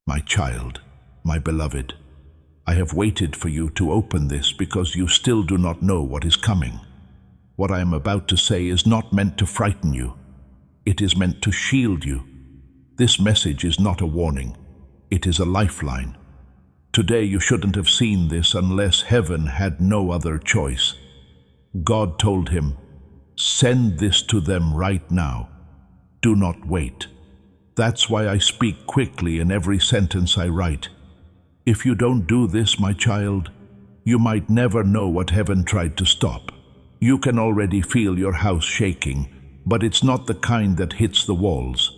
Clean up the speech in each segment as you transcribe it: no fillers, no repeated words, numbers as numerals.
My child, my beloved, I have waited for you to open this because you still do not know what is coming. What I am about to say is not meant to frighten you. It is meant to shield you. This message is not a warning. It is a lifeline. Today you shouldn't have seen this unless heaven had no other choice. God told him, "Send this to them right now. Do not wait." That's why I speak quickly in every sentence I write. If you don't do this, my child, you might never know what heaven tried to stop. You can already feel your house shaking, but it's not the kind that hits the walls.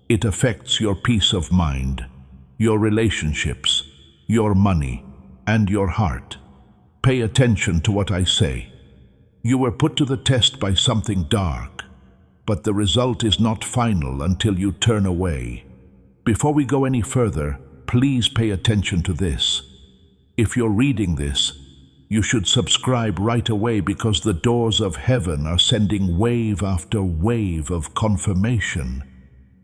It affects your peace of mind, your relationships, your money, and your heart. Pay attention to what I say. You were put to the test by something dark, but the result is not final until you turn away. Before we go any further, please pay attention to this. If you're reading this, you should subscribe right away because the doors of heaven are sending wave after wave of confirmation.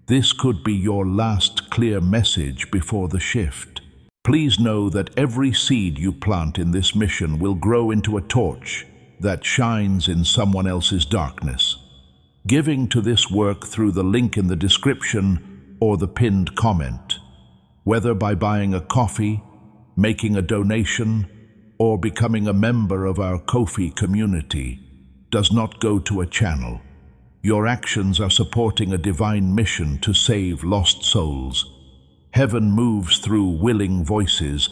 This could be your last clear message before the shift. Please know that every seed you plant in this mission will grow into a torch that shines in someone else's darkness. Giving to this work through the link in the description or the pinned comment, whether by buying a coffee, making a donation, or becoming a member of our Ko-fi community, does not go to a channel. Your actions are supporting a divine mission to save lost souls. Heaven moves through willing voices,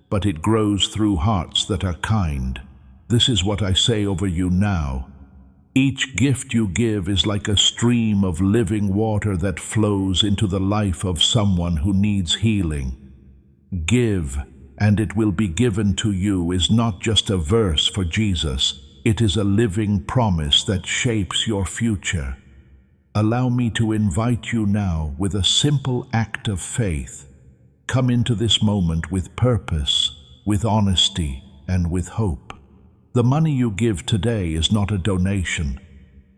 but it grows through hearts that are kind. This is what I say over you now. Each gift you give is like a stream of living water that flows into the life of someone who needs healing. Give, and it will be given to you is not just a verse for Jesus. It is a living promise that shapes your future. Allow me to invite you now with a simple act of faith. Come into this moment with purpose, with honesty, and with hope. The money you give today is not a donation.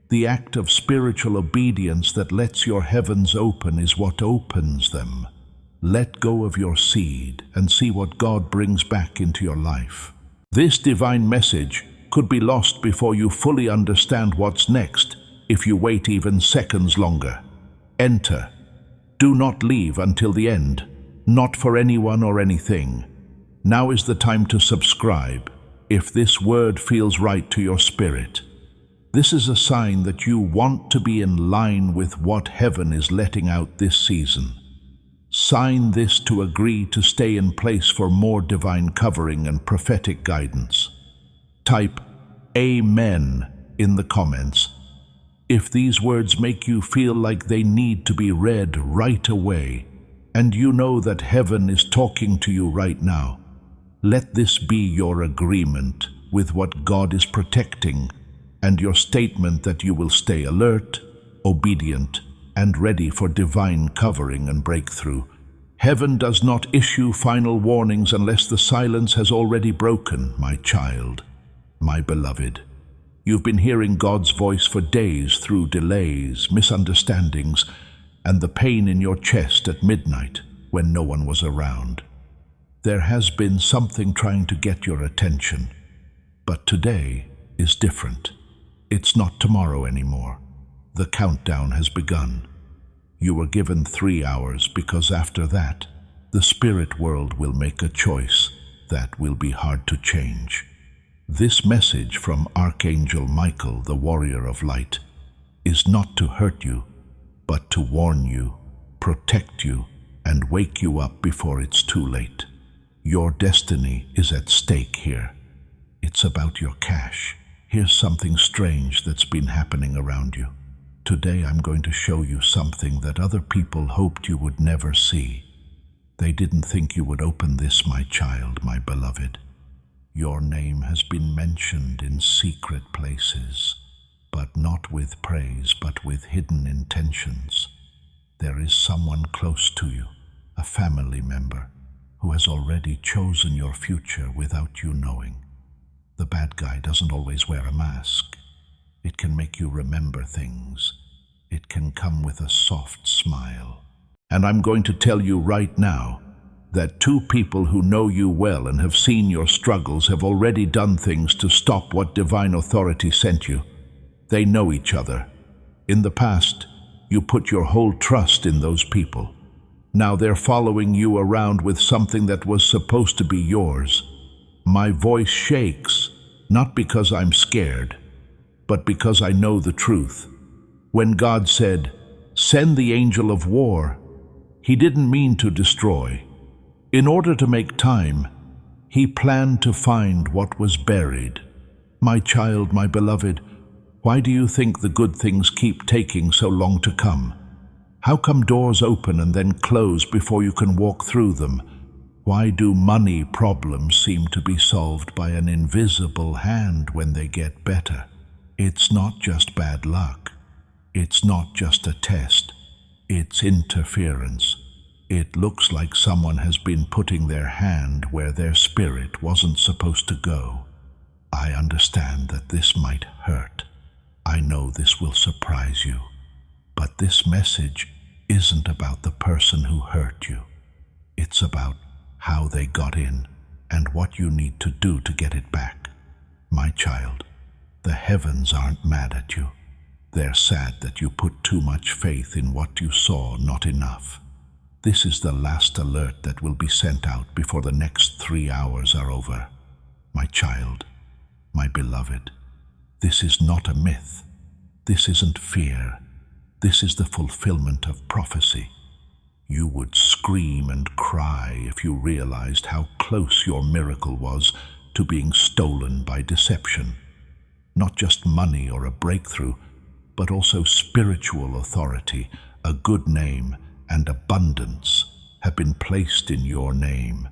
The act of spiritual obedience that lets your heavens open is what opens them. Let go of your seed and see what God brings back into your life. This divine message could be lost before you fully understand what's next if you wait even seconds longer. Enter. Do not leave until the end, not for anyone or anything. Now is the time to subscribe if this word feels right to your spirit. This is a sign that you want to be in line with what heaven is letting out this season. Sign this to agree to stay in place for more divine covering and prophetic guidance. Type Amen in the comments if these words make you feel like they need to be read right away, and you know that heaven is talking to you right now. Let this be your agreement with what God is protecting and your statement that you will stay alert, obedient, and ready for divine covering and breakthrough. Heaven does not issue final warnings unless the silence has already broken, my child, my beloved. You've been hearing God's voice for days through delays, misunderstandings, and the pain in your chest at midnight when no one was around. There has been something trying to get your attention, but today is different. It's not tomorrow anymore. The countdown has begun. You were given 3 hours because after that, the spirit world will make a choice that will be hard to change. This message from Archangel Michael, the warrior of light, is not to hurt you, but to warn you, protect you, and wake you up before it's too late. Your destiny is at stake here. It's about your cash. Here's something strange that's been happening around you. Today I'm going to show you something that other people hoped you would never see. They didn't think you would open this, my child, my beloved. Your name has been mentioned in secret places, but not with praise, but with hidden intentions. There is someone close to you, a family member, who has already chosen your future without you knowing. The bad guy doesn't always wear a mask. It can make you remember things. It can come with a soft smile. And I'm going to tell you right now, that two people who know you well and have seen your struggles have already done things to stop what divine authority sent you. They know each other. In the past, you put your whole trust in those people. Now they're following you around with something that was supposed to be yours. My voice shakes, not because I'm scared, but because I know the truth. When God said, "Send the angel of war," He didn't mean to destroy. In order to make time, He planned to find what was buried. My child, my beloved, why do you think the good things keep taking so long to come? How come doors open and then close before you can walk through them? Why do money problems seem to be solved by an invisible hand when they get better? It's not just bad luck. It's not just a test. It's interference. It looks like someone has been putting their hand where their spirit wasn't supposed to go. I understand that this might hurt. I know this will surprise you. But this message isn't about the person who hurt you. It's about how they got in and what you need to do to get it back. My child, the heavens aren't mad at you. They're sad that you put too much faith in what you saw, not enough. This is the last alert that will be sent out before the next 3 hours are over. My child, my beloved, this is not a myth. This isn't fear. This is the fulfillment of prophecy. You would scream and cry if you realized how close your miracle was to being stolen by deception. Not just money or a breakthrough, but also spiritual authority, a good name, and abundance have been placed in your name.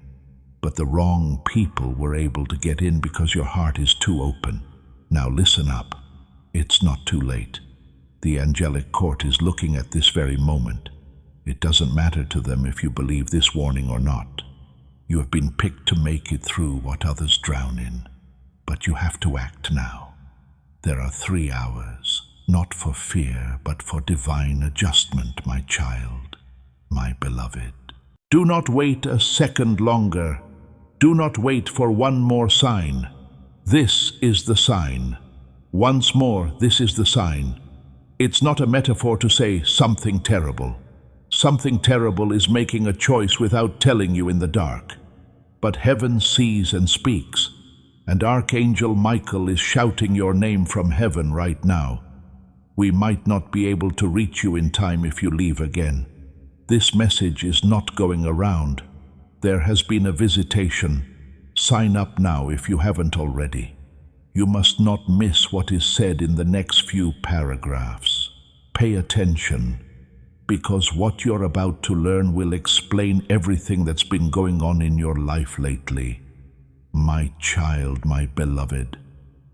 But the wrong people were able to get in because your heart is too open. Now listen up. It's not too late. The angelic court is looking at this very moment. It doesn't matter to them if you believe this warning or not. You have been picked to make it through what others drown in. But you have to act now. There are 3 hours, not for fear, but for divine adjustment, my child, my beloved. Do not wait a second longer. Do not wait for one more sign. This is the sign. Once more, this is the sign. It's not a metaphor to say something terrible. Something terrible is making a choice without telling you in the dark. But heaven sees and speaks, and Archangel Michael is shouting your name from heaven right now. We might not be able to reach you in time if you leave again. This message is not going around. There has been a visitation. Sign up now if you haven't already. You must not miss what is said in the next few paragraphs. Pay attention, because what you're about to learn will explain everything that's been going on in your life lately. My child, my beloved,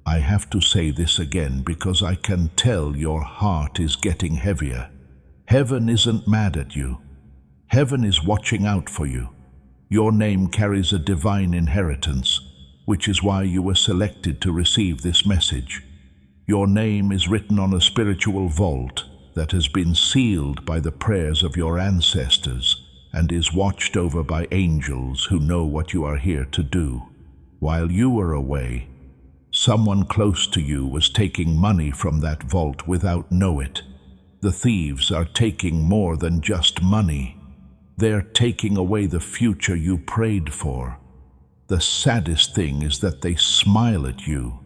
I have to say this again because I can tell your heart is getting heavier. Heaven isn't mad at you. Heaven is watching out for you. Your name carries a divine inheritance, which is why you were selected to receive this message. Your name is written on a spiritual vault that has been sealed by the prayers of your ancestors and is watched over by angels who know what you are here to do. While you were away, someone close to you was taking money from that vault without knowing it. The thieves are taking more than just money. They're taking away the future you prayed for. The saddest thing is that they smile at you.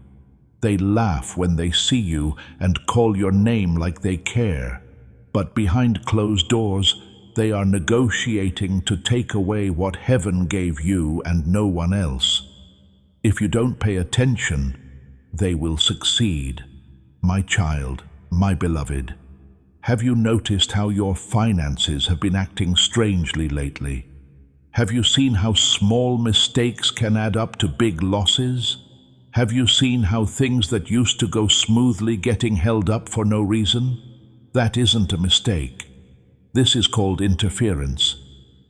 They laugh when they see you and call your name like they care. But behind closed doors, they are negotiating to take away what heaven gave you and no one else. If you don't pay attention, they will succeed. My child, my beloved, have you noticed how your finances have been acting strangely lately? Have you seen how small mistakes can add up to big losses? Have you seen how things that used to go smoothly getting held up for no reason? That isn't a mistake. This is called interference.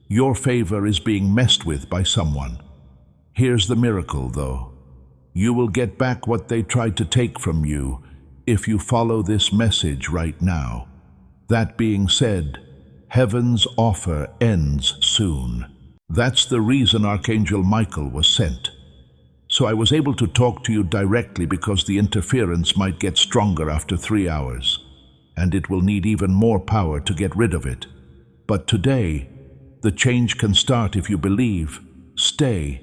Your favor is being messed with by someone. Here's the miracle, though. You will get back what they tried to take from you if you follow this message right now. That being said, heaven's offer ends soon. That's the reason Archangel Michael was sent. So I was able to talk to you directly because the interference might get stronger after 3 hours, and it will need even more power to get rid of it. But today, the change can start if you believe, stay,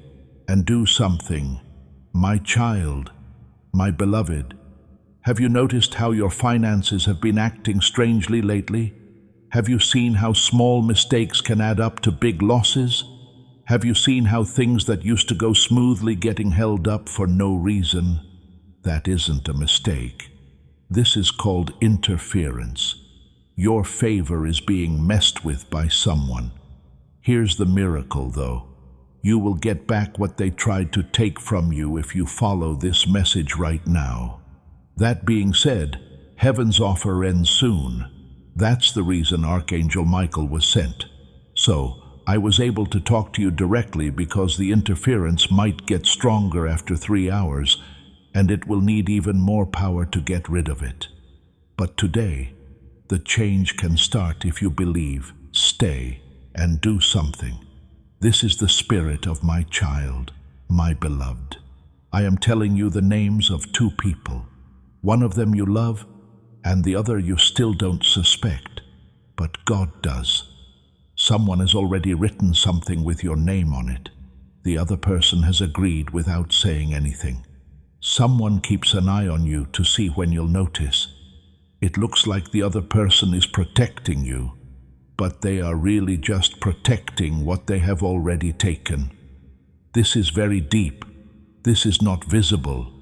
and do something. My child, my beloved, have you noticed how your finances have been acting strangely lately? Have you seen how small mistakes can add up to big losses? Have you seen how things that used to go smoothly getting held up for no reason? That isn't a mistake. This is called interference. Your favor is being messed with by someone. Here's the miracle, though. You will get back what they tried to take from you if you follow this message right now. That being said, heaven's offer ends soon. That's the reason Archangel Michael was sent. So, I was able to talk to you directly because the interference might get stronger after 3 hours, and it will need even more power to get rid of it. But today, the change can start if you believe, stay, and do something. This is the spirit of my child, my beloved. I am telling you the names of 2 people. One of them you love, and the other you still don't suspect, but God does. Someone has already written something with your name on it. The other person has agreed without saying anything. Someone keeps an eye on you to see when you'll notice. It looks like the other person is protecting you, but they are really just protecting what they have already taken. This is very deep. This is not visible.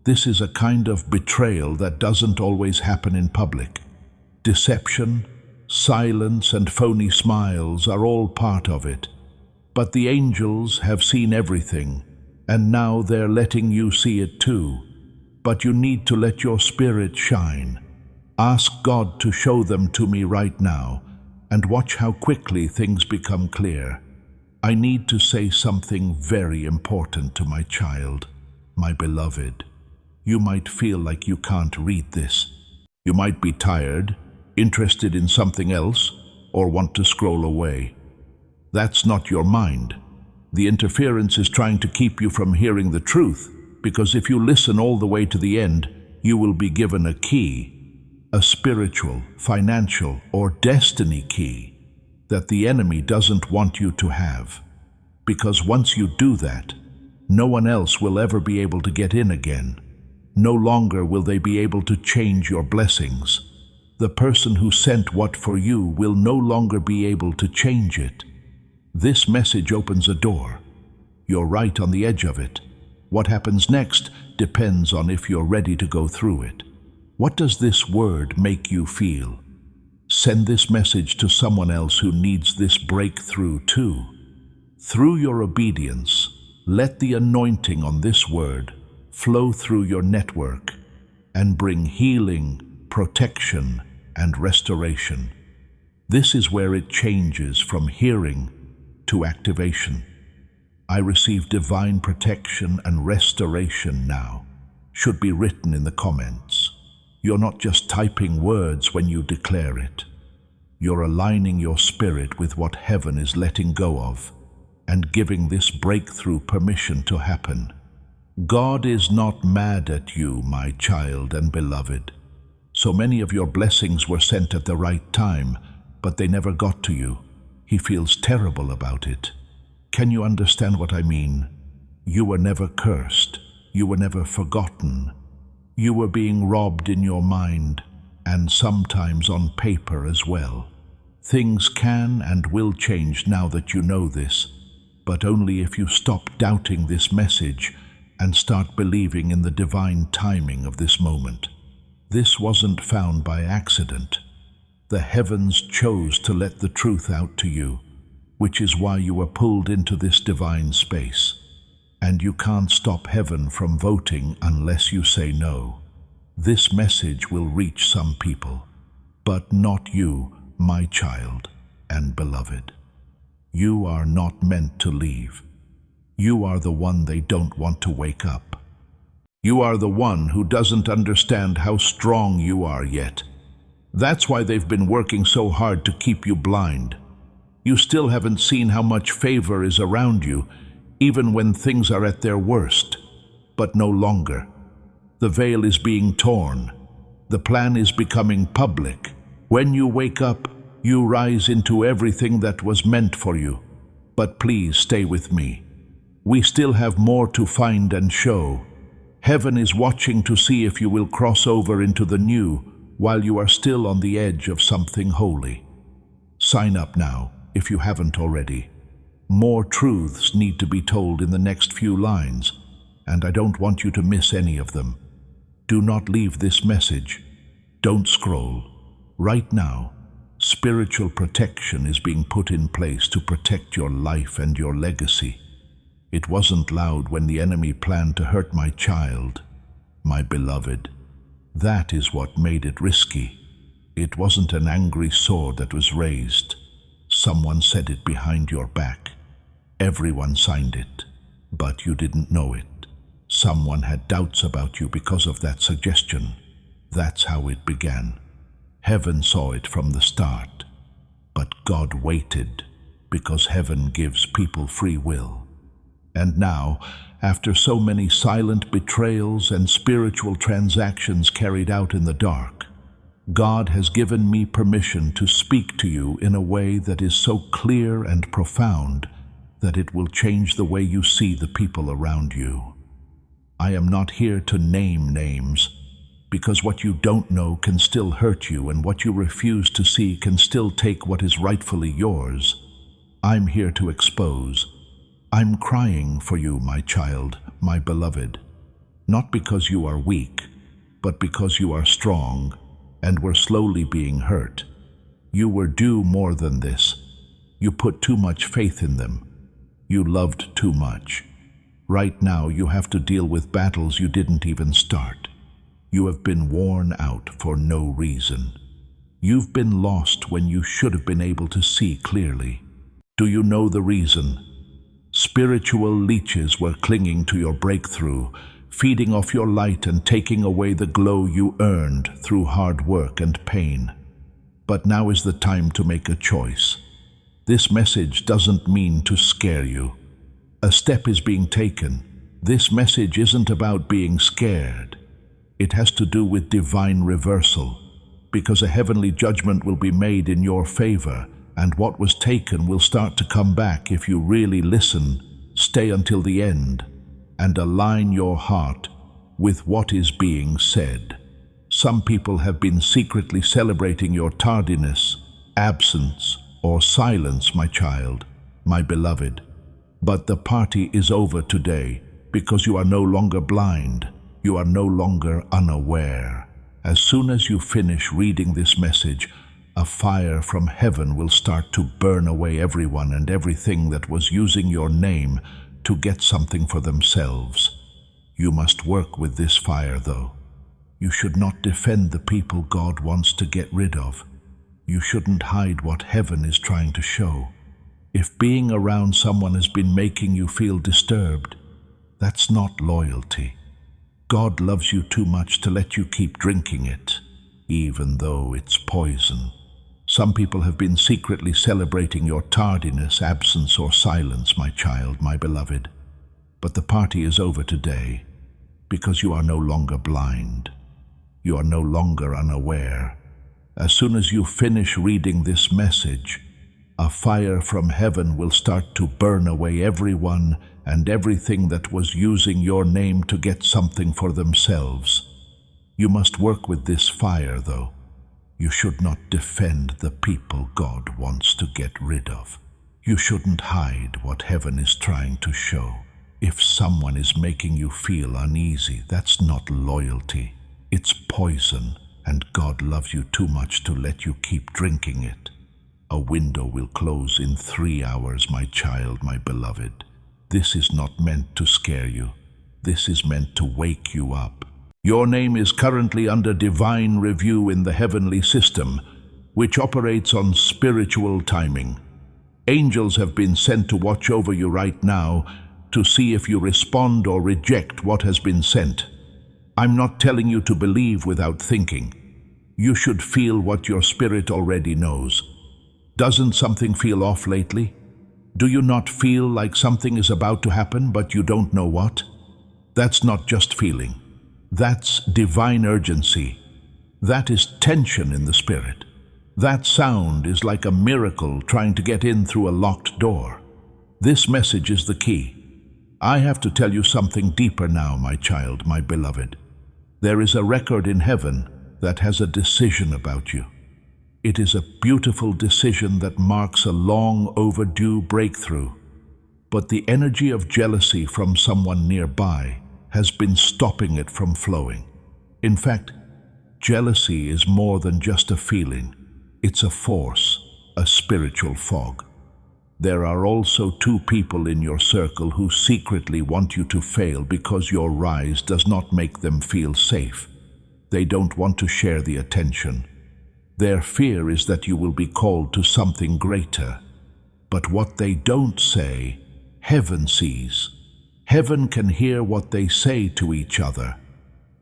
This is a kind of betrayal that doesn't always happen in public. Deception, silence, and phony smiles are all part of it. But the angels have seen everything, and now they're letting you see it too. But you need to let your spirit shine. Ask God to show them to me right now, and watch how quickly things become clear. I need to say something very important to my child, my beloved. You might feel like you can't read this. You might be tired, interested in something else, or want to scroll away. That's not your mind. The interference is trying to keep you from hearing the truth, because if you listen all the way to the end, you will be given a key, a spiritual, financial, or destiny key that the enemy doesn't want you to have. Because once you do that, no one else will ever be able to get in again. No longer will they be able to change your blessings. The person who sent what for you will no longer be able to change it. This message opens a door. You're right on the edge of it. What happens next depends on if you're ready to go through it. What does this word make you feel? Send this message to someone else who needs this breakthrough too. Through your obedience, let the anointing on this word flow through your network and bring healing, protection, and restoration. This is where it changes from hearing to activation. I receive divine protection and restoration now. Should be written in the comments. You're not just typing words when you declare it. You're aligning your spirit with what heaven is letting go of and giving this breakthrough permission to happen. God is not mad at you, my child and beloved. So many of your blessings were sent at the right time, but they never got to you. He feels terrible about it. Can you understand what I mean? You were never cursed. You were never forgotten. You were being robbed in your mind, and sometimes on paper as well. Things can and will change now that you know this, but only if you stop doubting this message and start believing in the divine timing of this moment. This wasn't found by accident. The heavens chose to let the truth out to you, which is why you were pulled into this divine space. And you can't stop heaven from voting unless you say no. This message will reach some people, but not you, my child and beloved. You are not meant to leave. You are the one they don't want to wake up. You are the one who doesn't understand how strong you are yet. That's why they've been working so hard to keep you blind. You still haven't seen how much favor is around you, even when things are at their worst. But no longer. The veil is being torn. The plan is becoming public. When you wake up, you rise into everything that was meant for you. But please stay with me. We still have more to find and show. Heaven is watching to see if you will cross over into the new while you are still on the edge of something holy. Sign up now, if you haven't already. More truths need to be told in the next few lines, and I don't want you to miss any of them. Do not leave this message. Don't scroll. Right now, spiritual protection is being put in place to protect your life and your legacy. It wasn't loud when the enemy planned to hurt my child, my beloved. That is what made it risky. It wasn't an angry sword that was raised. Someone said it behind your back. Everyone signed it, but you didn't know it. Someone had doubts about you because of that suggestion. That's how it began. Heaven saw it from the start, but God waited because heaven gives people free will. And now, after so many silent betrayals and spiritual transactions carried out in the dark, God has given me permission to speak to you in a way that is so clear and profound that it will change the way you see the people around you. I am not here to name names, because what you don't know can still hurt you, and what you refuse to see can still take what is rightfully yours. I'm here to expose. I'm crying for you, my child, my beloved, not because you are weak, but because you are strong and were slowly being hurt. You were due more than this. You put too much faith in them. You loved too much. Right now you have to deal with battles you didn't even start. You have been worn out for no reason. You've been lost when you should have been able to see clearly. Do you know the reason? Spiritual leeches were clinging to your breakthrough, feeding off your light and taking away the glow you earned through hard work and pain. But now is the time to make a choice. This message doesn't mean to scare you. A step is being taken. This message isn't about being scared. It has to do with divine reversal, because a heavenly judgment will be made in your favor, and what was taken will start to come back if you really listen, stay until the end, and align your heart with what is being said. Some people have been secretly celebrating your tardiness, absence, or silence, my child, my beloved. But the party is over today, because you are no longer blind, you are no longer unaware. As soon as you finish reading this message, a fire from heaven will start to burn away everyone and everything that was using your name to get something for themselves. You must work with this fire, though. You should not defend the people God wants to get rid of. You shouldn't hide what heaven is trying to show. If being around someone has been making you feel disturbed, that's not loyalty. God loves you too much to let you keep drinking it, even though it's poison. Some people have been secretly celebrating your tardiness, absence, or silence, my child, my beloved. But the party is over today, because you are no longer blind. You are no longer unaware. As soon as you finish reading this message, a fire from heaven will start to burn away everyone and everything that was using your name to get something for themselves. You must work with this fire, though. You should not defend the people God wants to get rid of. You shouldn't hide what heaven is trying to show. If someone is making you feel uneasy, that's not loyalty. It's poison, and God loves you too much to let you keep drinking it. A window will close in 3 hours, my child, my beloved. This is not meant to scare you. This is meant to wake you up. Your name is currently under divine review in the heavenly system, which operates on spiritual timing. Angels have been sent to watch over you right now to see if you respond or reject what has been sent. I'm not telling you to believe without thinking. You should feel what your spirit already knows. Doesn't something feel off lately? Do you not feel like something is about to happen, but you don't know what? That's not just feeling. That's divine urgency. That is tension in the spirit. That sound is like a miracle trying to get in through a locked door. This message is the key. I have to tell you something deeper now, my child, my beloved. There is a record in heaven that has a decision about you. It is a beautiful decision that marks a long overdue breakthrough. But the energy of jealousy from someone nearby has been stopping it from flowing. In fact, jealousy is more than just a feeling. It's a force, a spiritual fog. There are also two people in your circle who secretly want you to fail because your rise does not make them feel safe. They don't want to share the attention. Their fear is that you will be called to something greater. But what they don't say, heaven sees. Heaven can hear what they say to each other.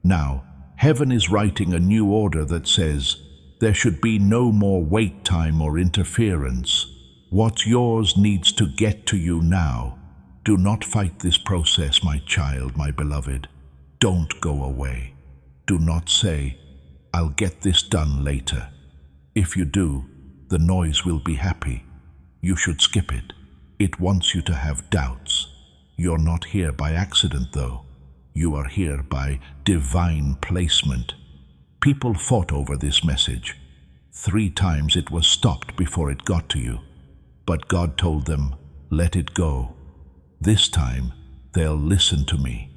Now, heaven is writing a new order that says, there should be no more wait time or interference. What's yours needs to get to you now. Do not fight this process, my child, my beloved. Don't go away. Do not say, I'll get this done later. If you do, the noise will be happy. You should skip it. It wants you to have doubts. You're not here by accident, though. You are here by divine placement. People fought over this message. 3 times it was stopped before it got to you. But God told them, let it go. This time, they'll listen to me.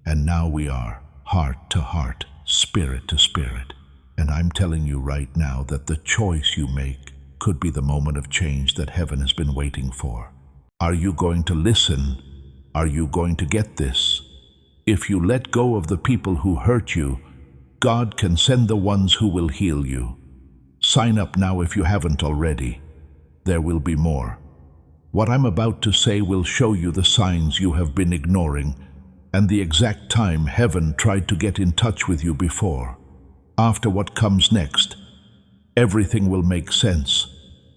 And now we are heart to heart, spirit to spirit. And I'm telling you right now that the choice you make could be the moment of change that heaven has been waiting for. Are you going to listen? Are you going to get this? If you let go of the people who hurt you, God can send the ones who will heal you. Sign up now if you haven't already. There will be more. What I'm about to say will show you the signs you have been ignoring and the exact time heaven tried to get in touch with you before. After what comes next, everything will make sense.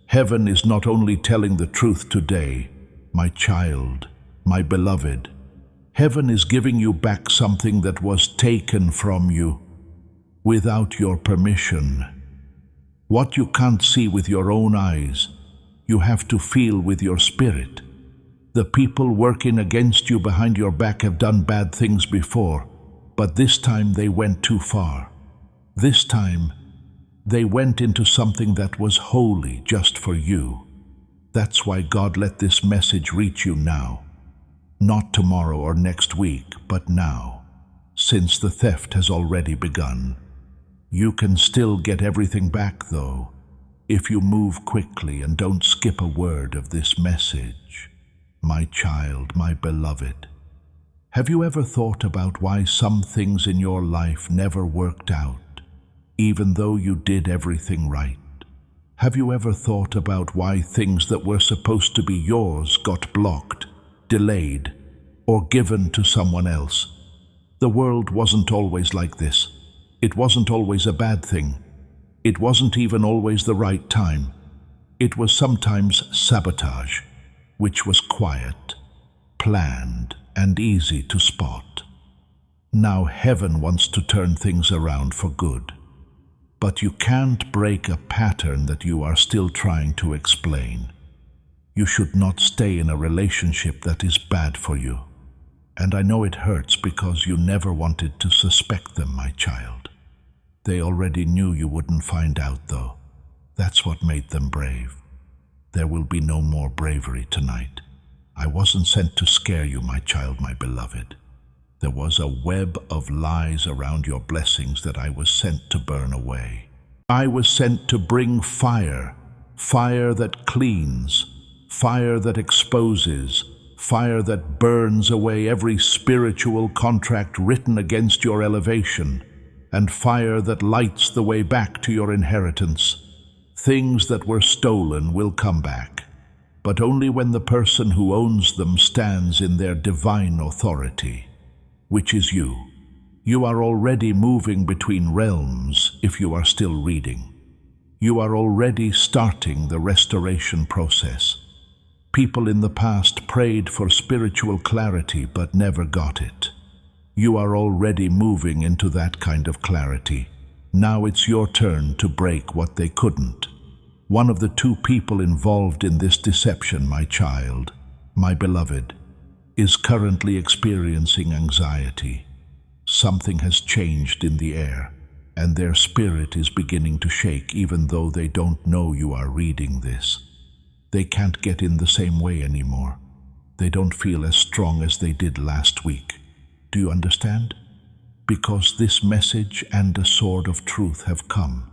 Heaven is not only telling the truth today, my child, my beloved. Heaven is giving you back something that was taken from you without your permission. What you can't see with your own eyes, you have to feel with your spirit. The people working against you behind your back have done bad things before, but this time they went too far. This time, they went into something that was holy just for you. That's why God let this message reach you now. Not tomorrow or next week, but now, since the theft has already begun. You can still get everything back, though, if you move quickly and don't skip a word of this message. My child, my beloved, have you ever thought about why some things in your life never worked out, even though you did everything right? Have you ever thought about why things that were supposed to be yours got blocked, delayed, or given to someone else? The world wasn't always like this. It wasn't always a bad thing. It wasn't even always the right time. It was sometimes sabotage, which was quiet, planned, and easy to spot. Now heaven wants to turn things around for good. But you can't break a pattern that you are still trying to explain. You should not stay in a relationship that is bad for you. And I know it hurts because you never wanted to suspect them, my child. They already knew you wouldn't find out, though. That's what made them brave. There will be no more bravery tonight. I wasn't sent to scare you, my child, my beloved. There was a web of lies around your blessings that I was sent to burn away. I was sent to bring fire, fire that cleans, fire that exposes, fire that burns away every spiritual contract written against your elevation, and fire that lights the way back to your inheritance. Things that were stolen will come back, but only when the person who owns them stands in their divine authority, which is you. You are already moving between realms if you are still reading. You are already starting the restoration process. People in the past prayed for spiritual clarity but never got it. You are already moving into that kind of clarity. Now it's your turn to break what they couldn't. One of the two people involved in this deception, my child, my beloved, is currently experiencing anxiety. Something has changed in the air, and their spirit is beginning to shake even though they don't know you are reading this. They can't get in the same way anymore. They don't feel as strong as they did last week. Do you understand? Because this message and a sword of truth have come.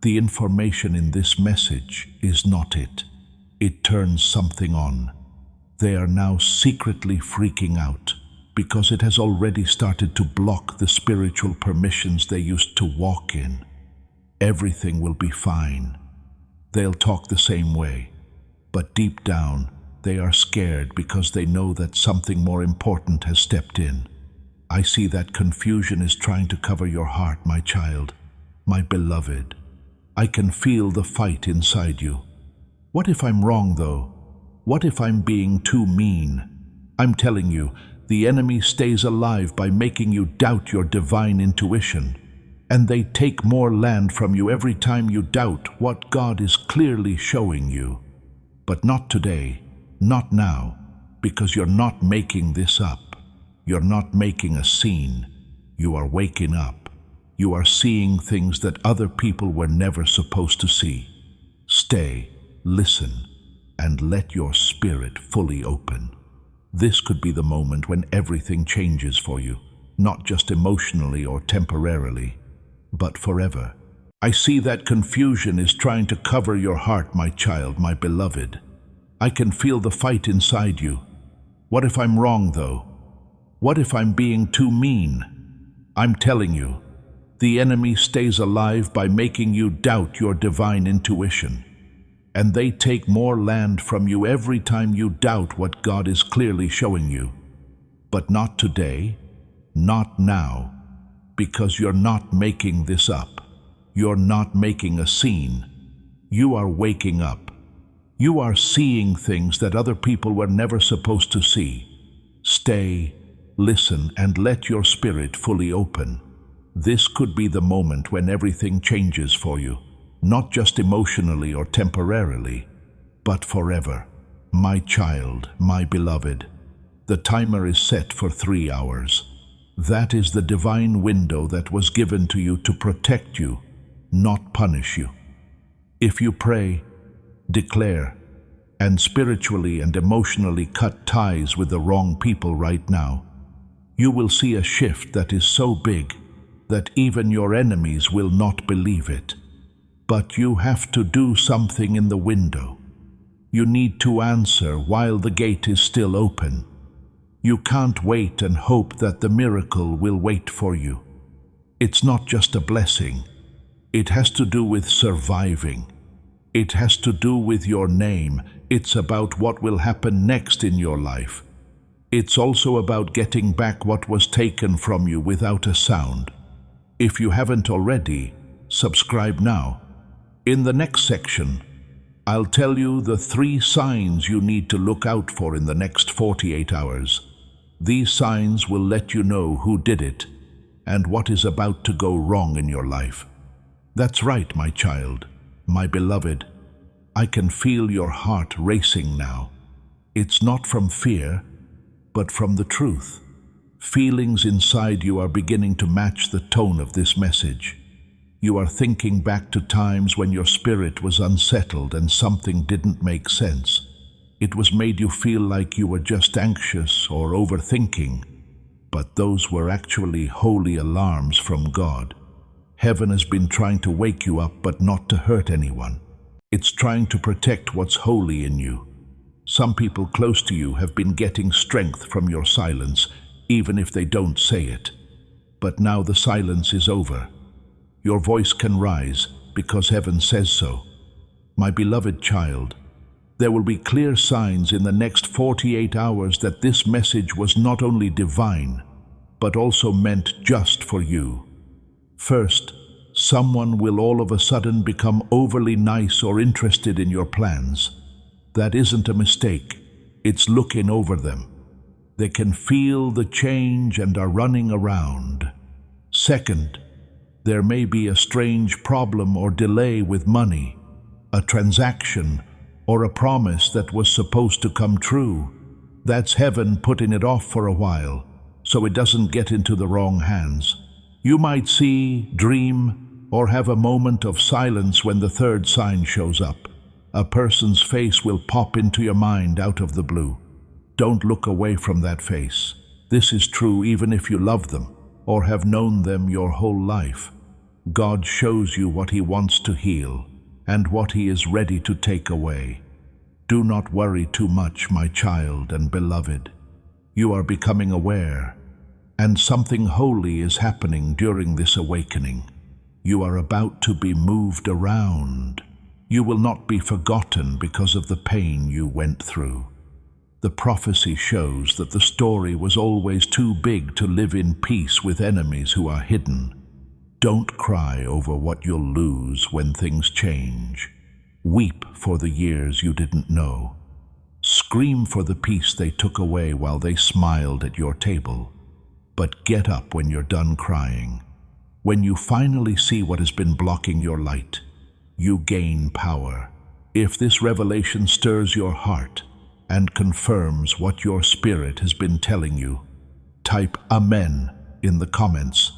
The information in this message is not it. It turns something on. They are now secretly freaking out because it has already started to block the spiritual permissions they used to walk in. Everything will be fine. They'll talk the same way, but deep down, they are scared because they know that something more important has stepped in. I see that confusion is trying to cover your heart, my child, my beloved. I can feel the fight inside you. What if I'm wrong, though? What if I'm being too mean? I'm telling you, the enemy stays alive by making you doubt your divine intuition. And they take more land from you every time you doubt what God is clearly showing you. But not today, not now, because you're not making this up. You're not making a scene. You are waking up. You are seeing things that other people were never supposed to see. Stay, listen, and let your spirit fully open. This could be the moment when everything changes for you, not just emotionally or temporarily, but forever. I see that confusion is trying to cover your heart, my child, my beloved. I can feel the fight inside you. What if I'm wrong, though? What if I'm being too mean? I'm telling you, the enemy stays alive by making you doubt your divine intuition. And they take more land from you every time you doubt what God is clearly showing you. But not today, not now, because you're not making this up. You're not making a scene. You are waking up. You are seeing things that other people were never supposed to see. Stay, listen, and let your spirit fully open. This could be the moment when everything changes for you, not just emotionally or temporarily, but forever. My child, my beloved, the timer is set for 3 hours. That is the divine window that was given to you to protect you, not punish you. If you pray, declare, and spiritually and emotionally cut ties with the wrong people right now, you will see a shift that is so big that even your enemies will not believe it. But you have to do something in the window. You need to answer while the gate is still open. You can't wait and hope that the miracle will wait for you. It's not just a blessing. It has to do with surviving. It has to do with your name. It's about what will happen next in your life. It's also about getting back what was taken from you without a sound. If you haven't already, subscribe now. In the next section, I'll tell you the 3 signs you need to look out for in the next 48 hours. These signs will let you know who did it and what is about to go wrong in your life. That's right, my child, my beloved. I can feel your heart racing now. It's not from fear, but from the truth. Feelings inside you are beginning to match the tone of this message. You are thinking back to times when your spirit was unsettled and something didn't make sense. It was made you feel like you were just anxious or overthinking, but those were actually holy alarms from God. Heaven has been trying to wake you up, but not to hurt anyone. It's trying to protect what's holy in you. Some people close to you have been getting strength from your silence, even if they don't say it. But now the silence is over. Your voice can rise because heaven says so. My beloved child, there will be clear signs in the next 48 hours that this message was not only divine, but also meant just for you. First, Someone will all of a sudden become overly nice or interested in your plans. That isn't a mistake. It's looking over them. They can feel the change and are running around. Second, there may be a strange problem or delay with money, a transaction, or a promise that was supposed to come true. That's heaven putting it off for a while, so it doesn't get into the wrong hands. You might see, dream, or have a moment of silence when the third sign shows up. A person's face will pop into your mind out of the blue. Don't look away from that face. This is true even if you love them or have known them your whole life. God shows you what He wants to heal and what He is ready to take away. Do not worry too much, my child and beloved. You are becoming aware, and something holy is happening during this awakening. You are about to be moved around. You will not be forgotten because of the pain you went through. The prophecy shows that the story was always too big to live in peace with enemies who are hidden. Don't cry over what you'll lose when things change. Weep for the years you didn't know. Scream for the peace they took away while they smiled at your table. But get up when you're done crying. When you finally see what has been blocking your light, you gain power. If this revelation stirs your heart and confirms what your spirit has been telling you, type Amen in the comments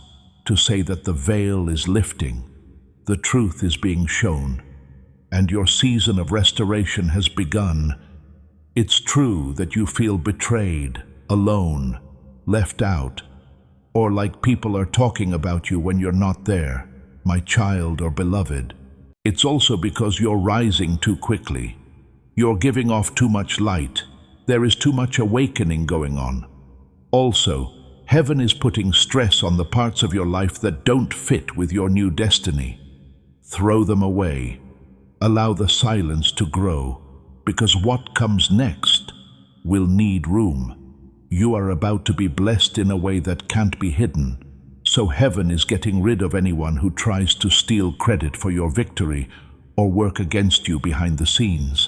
to say that the veil is lifting, the truth is being shown, and your season of restoration has begun. It's true that you feel betrayed, alone, left out, or like people are talking about you when you're not there, my child or beloved. It's also because you're rising too quickly. You're giving off too much light. There is too much awakening going on. Also, heaven is putting stress on the parts of your life that don't fit with your new destiny. Throw them away. Allow the silence to grow, because what comes next will need room. You are about to be blessed in a way that can't be hidden, so heaven is getting rid of anyone who tries to steal credit for your victory or work against you behind the scenes.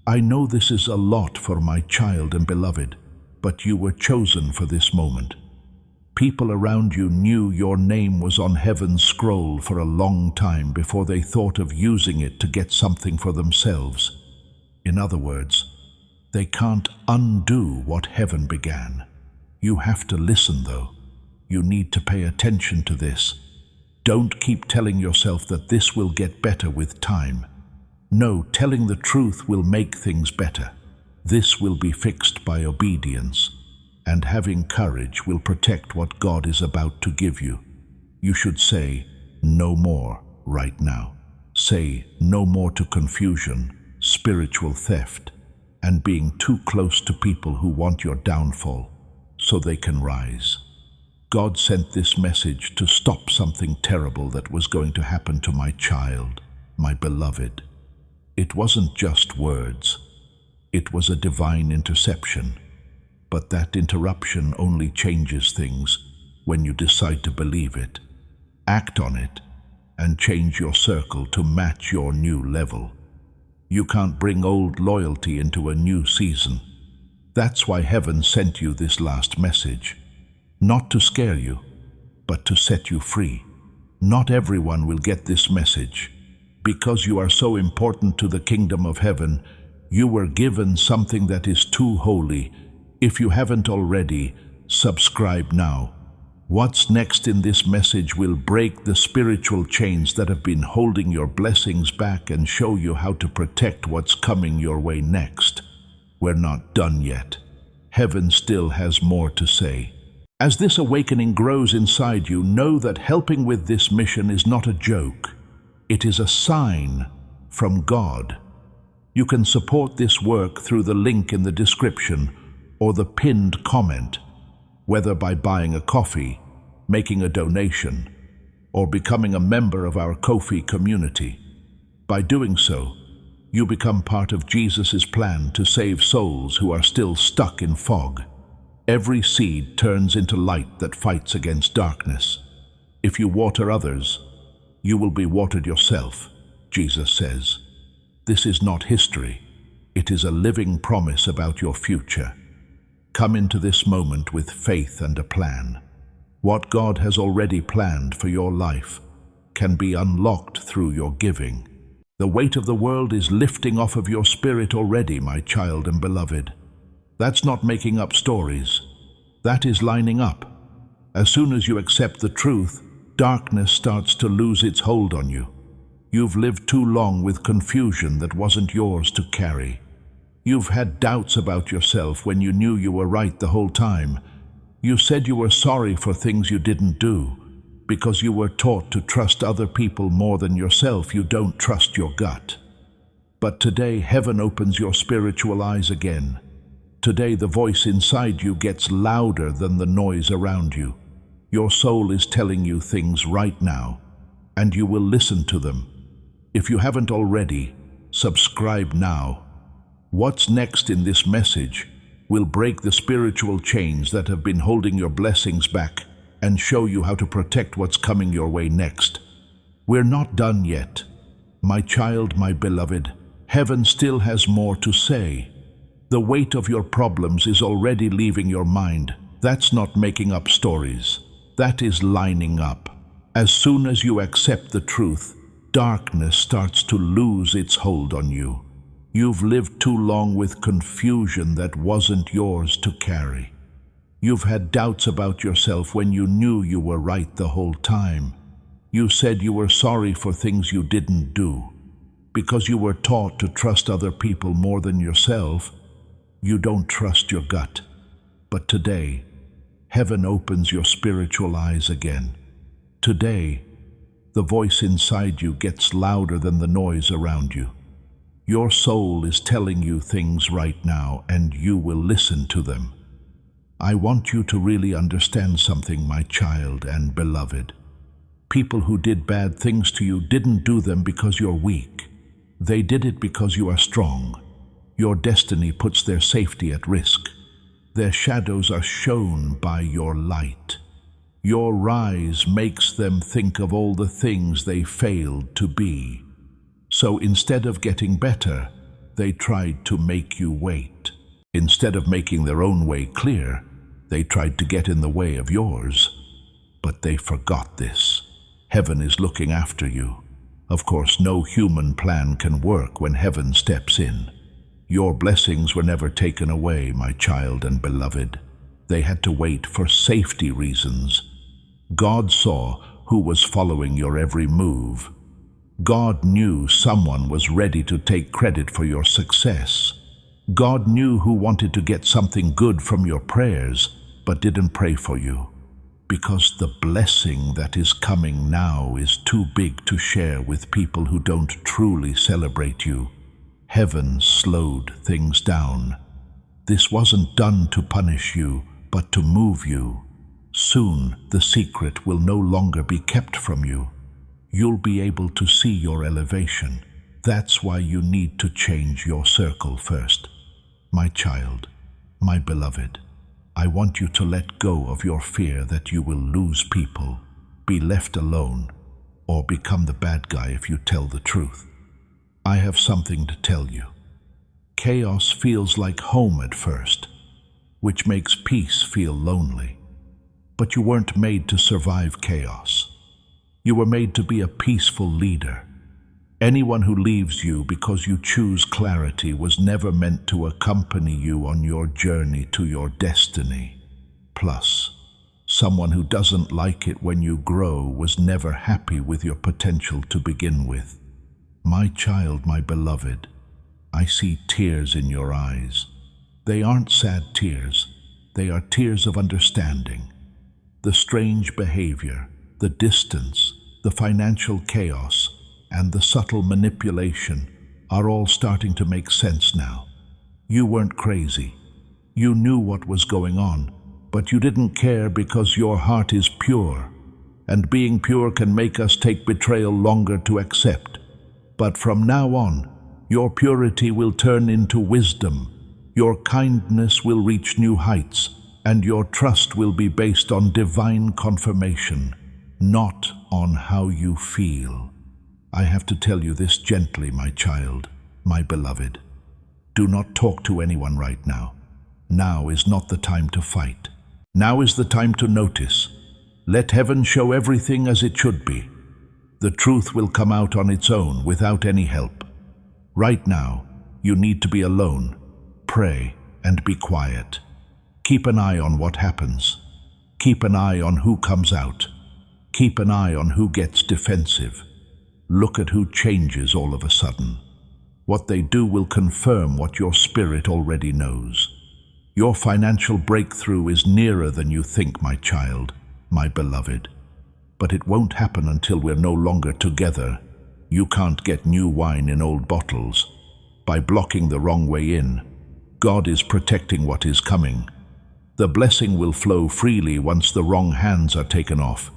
I know this is a lot for my child and beloved, but you were chosen for this moment. People around you knew your name was on heaven's scroll for a long time before they thought of using it to get something for themselves. In other words, they can't undo what heaven began. You have to listen, though. You need to pay attention to this. Don't keep telling yourself that this will get better with time. No, telling the truth will make things better. This will be fixed by obedience, and having courage will protect what God is about to give you. You should say, no more right now. Say no more to confusion, spiritual theft, and being too close to people who want your downfall so they can rise. God sent this message to stop something terrible that was going to happen to my child, my beloved. It wasn't just words. It was a divine interception. But that interruption only changes things when you decide to believe it. Act on it and change your circle to match your new level. You can't bring old loyalty into a new season. That's why heaven sent you this last message. Not to scare you, but to set you free. Not everyone will get this message. Because you are so important to the kingdom of heaven, you were given something that is too holy. If you haven't already, subscribe now. What's next in this message will break the spiritual chains that have been holding your blessings back and show you how to protect what's coming your way next. We're not done yet. Heaven still has more to say. As this awakening grows inside you, know that helping with this mission is not a joke. It is a sign from God. You can support this work through the link in the description or the pinned comment, whether by buying a coffee, making a donation, or becoming a member of our Ko-fi community. By doing so, you become part of Jesus' plan to save souls who are still stuck in fog. Every seed turns into light that fights against darkness. If you water others, You will be watered yourself, Jesus says. This is not history. It is a living promise about your future. Come into this moment with faith and a plan. What God has already planned for your life can be unlocked through your giving. The weight of the world is lifting off of your spirit already, my child and beloved. That's not making up stories. That is lining up. As soon as you accept the truth, darkness starts to lose its hold on you. You've lived too long with confusion that wasn't yours to carry. You've had doubts about yourself when you knew you were right the whole time. You said you were sorry for things you didn't do. Because you were taught to trust other people more than yourself, you don't trust your gut. But today, heaven opens your spiritual eyes again. Today, the voice inside you gets louder than the noise around you. Your soul is telling you things right now, and you will listen to them. If you haven't already, subscribe now. What's next in this message will break the spiritual chains that have been holding your blessings back and show you how to protect what's coming your way next. We're not done yet. My child, my beloved, heaven still has more to say. The weight of your problems is already leaving your mind. That's not making up stories. That is lining up. As soon as you accept the truth, darkness starts to lose its hold on you. You've lived too long with confusion that wasn't yours to carry. You've had doubts about yourself when you knew you were right the whole time. You said you were sorry for things you didn't do. Because you were taught to trust other people more than yourself, you don't trust your gut. But today, heaven opens your spiritual eyes again. Today, the voice inside you gets louder than the noise around you. Your soul is telling you things right now, and you will listen to them. I want you to really understand something, my child and beloved. People who did bad things to you didn't do them because you're weak. They did it because you are strong. Your destiny puts their safety at risk. Their shadows are shown by your light. Your rise makes them think of all the things they failed to be. So instead of getting better, they tried to make you wait. Instead of making their own way clear, they tried to get in the way of yours. But they forgot this. Heaven is looking after you. Of course, no human plan can work when heaven steps in. Your blessings were never taken away, my child and beloved. They had to wait for safety reasons. God saw who was following your every move. God knew someone was ready to take credit for your success. God knew who wanted to get something good from your prayers, but didn't pray for you. Because the blessing that is coming now is too big to share with people who don't truly celebrate you. Heaven slowed things down. This wasn't done to punish you, but to move you. Soon, the secret will no longer be kept from you. You'll be able to see your elevation. That's why you need to change your circle first. My child, my beloved, I want you to let go of your fear that you will lose people, be left alone, or become the bad guy if you tell the truth. I have something to tell you. Chaos feels like home at first, which makes peace feel lonely. But you weren't made to survive chaos. You were made to be a peaceful leader. Anyone who leaves you because you choose clarity was never meant to accompany you on your journey to your destiny. Plus, someone who doesn't like it when you grow was never happy with your potential to begin with. My child, my beloved, I see tears in your eyes. They aren't sad tears. They are tears of understanding. The strange behavior, the distance, the financial chaos, and the subtle manipulation are all starting to make sense now. You weren't crazy. You knew what was going on, but you didn't care because your heart is pure, and being pure can make us take betrayal longer to accept. But from now on, your purity will turn into wisdom, your kindness will reach new heights, and your trust will be based on divine confirmation, not on how you feel. I have to tell you this gently, my child, my beloved. Do not talk to anyone right now. Now is not the time to fight. Now is the time to notice. Let heaven show everything as it should be. The truth will come out on its own without any help. Right now, you need to be alone, pray, and be quiet. Keep an eye on what happens. Keep an eye on who comes out. Keep an eye on who gets defensive. Look at who changes all of a sudden. What they do will confirm what your spirit already knows. Your financial breakthrough is nearer than you think, my child, my beloved. But it won't happen until we're no longer together. You can't get new wine in old bottles. By blocking the wrong way in, God is protecting what is coming. The blessing will flow freely once the wrong hands are taken off.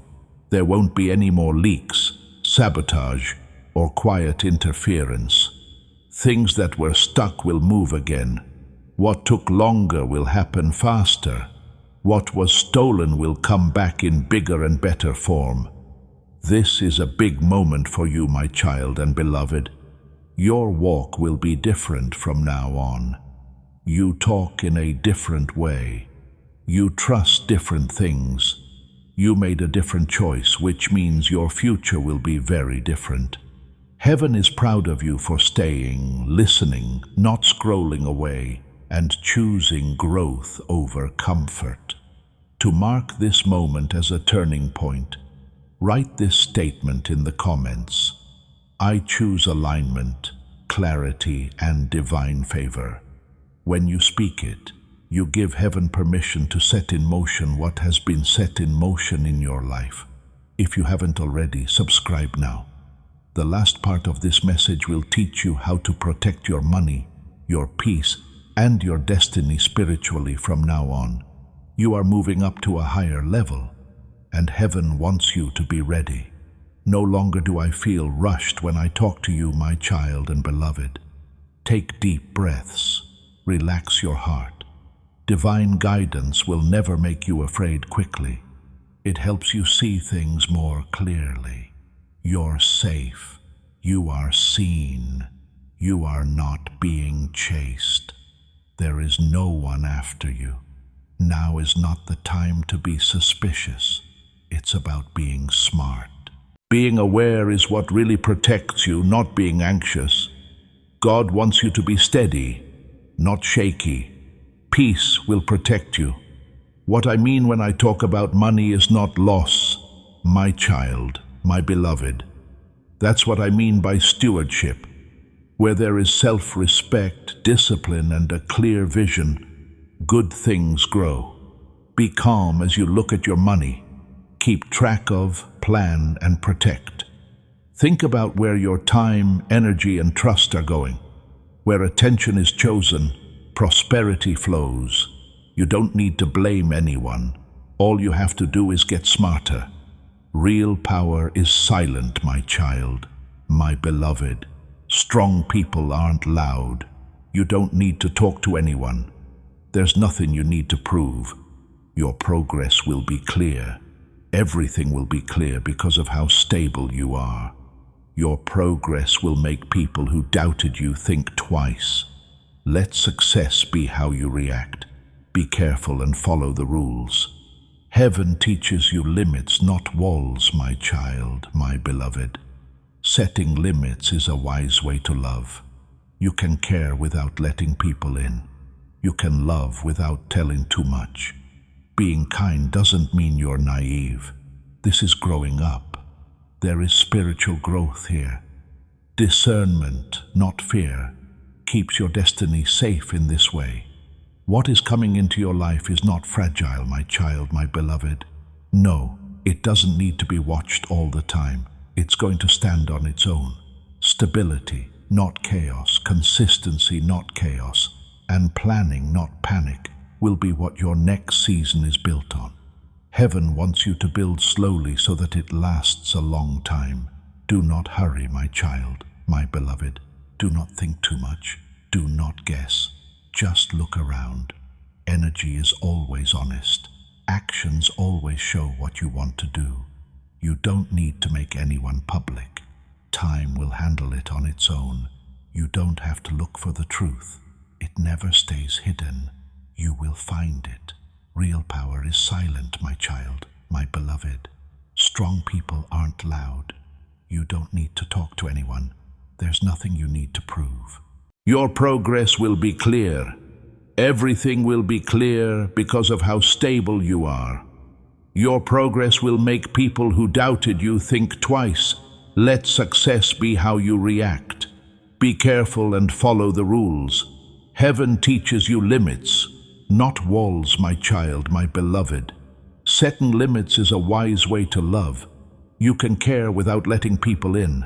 There won't be any more leaks, sabotage, or quiet interference. Things that were stuck will move again. What took longer will happen faster. What was stolen will come back in bigger and better form. This is a big moment for you, my child and beloved. Your walk will be different from now on. You talk in a different way. You trust different things. You made a different choice, which means your future will be very different. Heaven is proud of you for staying, listening, not scrolling away, and choosing growth over comfort. To mark this moment as a turning point, write this statement in the comments. I choose alignment, clarity, and divine favor. When you speak it, you give heaven permission to set in motion what has been set in motion in your life. If you haven't already, subscribe now. The last part of this message will teach you how to protect your money, your peace, and your destiny spiritually from now on. You are moving up to a higher level, and heaven wants you to be ready. No longer do I feel rushed when I talk to you, my child and beloved. Take deep breaths. Relax your heart. Divine guidance will never make you afraid quickly. It helps you see things more clearly. You're safe. You are seen. You are not being chased. There is no one after you. Now is not the time to be suspicious. It's about being smart. Being aware is what really protects you, not being anxious. God wants you to be steady, not shaky. Peace will protect you. What I mean when I talk about money is not loss, my child, my beloved. That's what I mean by stewardship. Where there is self-respect, discipline, and a clear vision, good things grow. Be calm as you look at your money. Keep track of, plan, and protect. Think about where your time, energy, and trust are going. Where attention is chosen, prosperity flows. You don't need to blame anyone. All you have to do is get smarter. Real power is silent, my child, my beloved. Strong people aren't loud. You don't need to talk to anyone. There's nothing you need to prove. Your progress will be clear. Everything will be clear because of how stable you are. Your progress will make people who doubted you think twice. Let success be how you react. Be careful and follow the rules. Heaven teaches you limits, not walls, my child, my beloved. Setting limits is a wise way to love. You can care without letting people in. You can love without telling too much. Being kind doesn't mean you're naive. This is growing up. There is spiritual growth here. Discernment, not fear, keeps your destiny safe in this way. What is coming into your life is not fragile, my child, my beloved. No, it doesn't need to be watched all the time. It's going to stand on its own. Stability, not chaos. Consistency, not chaos. And planning, not panic, will be what your next season is built on. Heaven wants you to build slowly so that it lasts a long time. Do not hurry, my child, my beloved. Do not think too much. Do not guess. Just look around. Energy is always honest. Actions always show what you want to do. You don't need to make anyone public. Time will handle it on its own. You don't have to look for the truth. It never stays hidden. You will find it. Real power is silent, my child, my beloved. Strong people aren't loud. You don't need to talk to anyone. There's nothing you need to prove. Your progress will be clear. Everything will be clear because of how stable you are. Your progress will make people who doubted you think twice. Let success be how you react. Be careful and follow the rules. Heaven teaches you limits, not walls, my child, my beloved. Setting limits is a wise way to love. You can care without letting people in.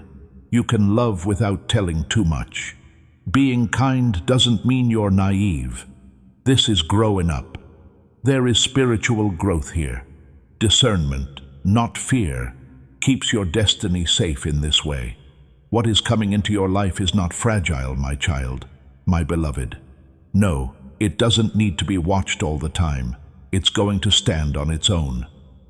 You can love without telling too much. Being kind doesn't mean you're naive. This is growing up. There is spiritual growth here. Discernment, not fear, keeps your destiny safe in this way. What is coming into your life is not fragile, my child, my beloved. No, it doesn't need to be watched all the time. It's going to stand on its own.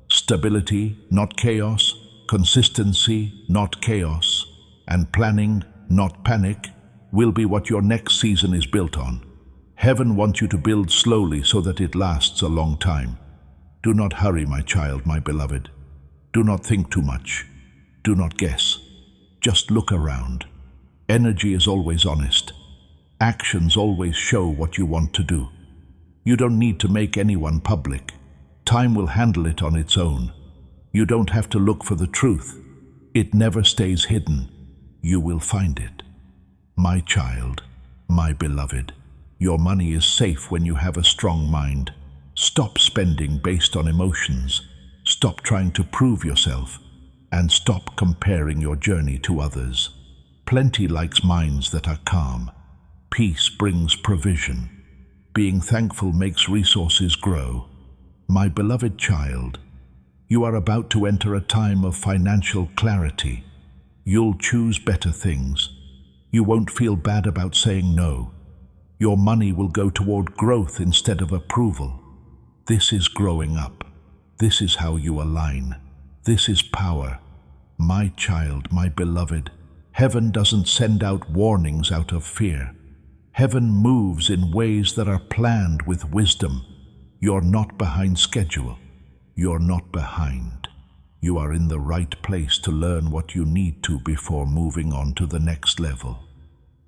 Stability, not chaos. Consistency, not chaos. And planning, not panic, will be what your next season is built on. Heaven wants you to build slowly so that it lasts a long time. Do not hurry, my child, my beloved. Do not think too much. Do not guess. Just look around. Energy is always honest. Actions always show what you want to do. You don't need to make anyone public. Time will handle it on its own. You don't have to look for the truth. It never stays hidden. You will find it. My child, my beloved, your money is safe when you have a strong mind. Stop spending based on emotions. Stop trying to prove yourself. And stop comparing your journey to others. Plenty likes minds that are calm. Peace brings provision. Being thankful makes resources grow. My beloved child, you are about to enter a time of financial clarity. You'll choose better things. You won't feel bad about saying no. Your money will go toward growth instead of approval. This is growing up. This is how you align. This is power. My child, my beloved, heaven doesn't send out warnings out of fear. Heaven moves in ways that are planned with wisdom. You're not behind schedule. You're not behind. You are in the right place to learn what you need to before moving on to the next level.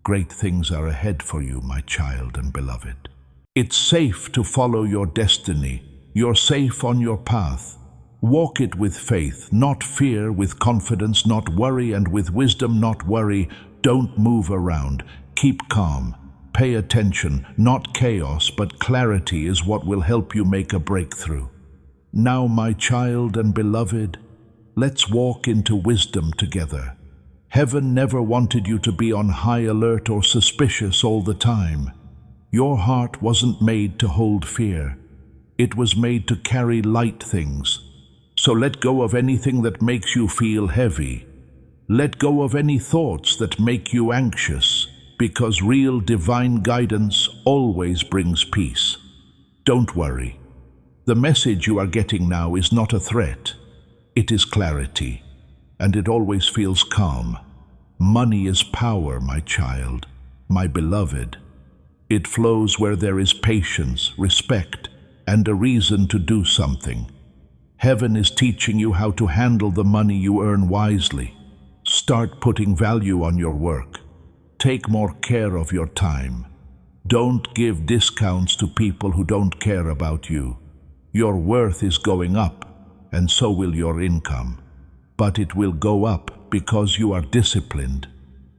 Great things are ahead for you, my child and beloved. It's safe to follow your destiny. You're safe on your path. Walk it with faith, not fear, with confidence, not worry, and with wisdom, not worry. Don't move around. Keep calm. Pay attention. Not chaos, but clarity is what will help you make a breakthrough. Now, my child and beloved, let's walk into wisdom together. Heaven never wanted you to be on high alert or suspicious all the time. Your heart wasn't made to hold fear. It was made to carry light things. So let go of anything that makes you feel heavy. Let go of any thoughts that make you anxious, because real divine guidance always brings peace. Don't worry. The message you are getting now is not a threat. It is clarity, and it always feels calm. Money is power, my child, my beloved. It flows where there is patience, respect, and a reason to do something. Heaven is teaching you how to handle the money you earn wisely. Start putting value on your work. Take more care of your time. Don't give discounts to people who don't care about you. Your worth is going up, and so will your income. But it will go up because you are disciplined,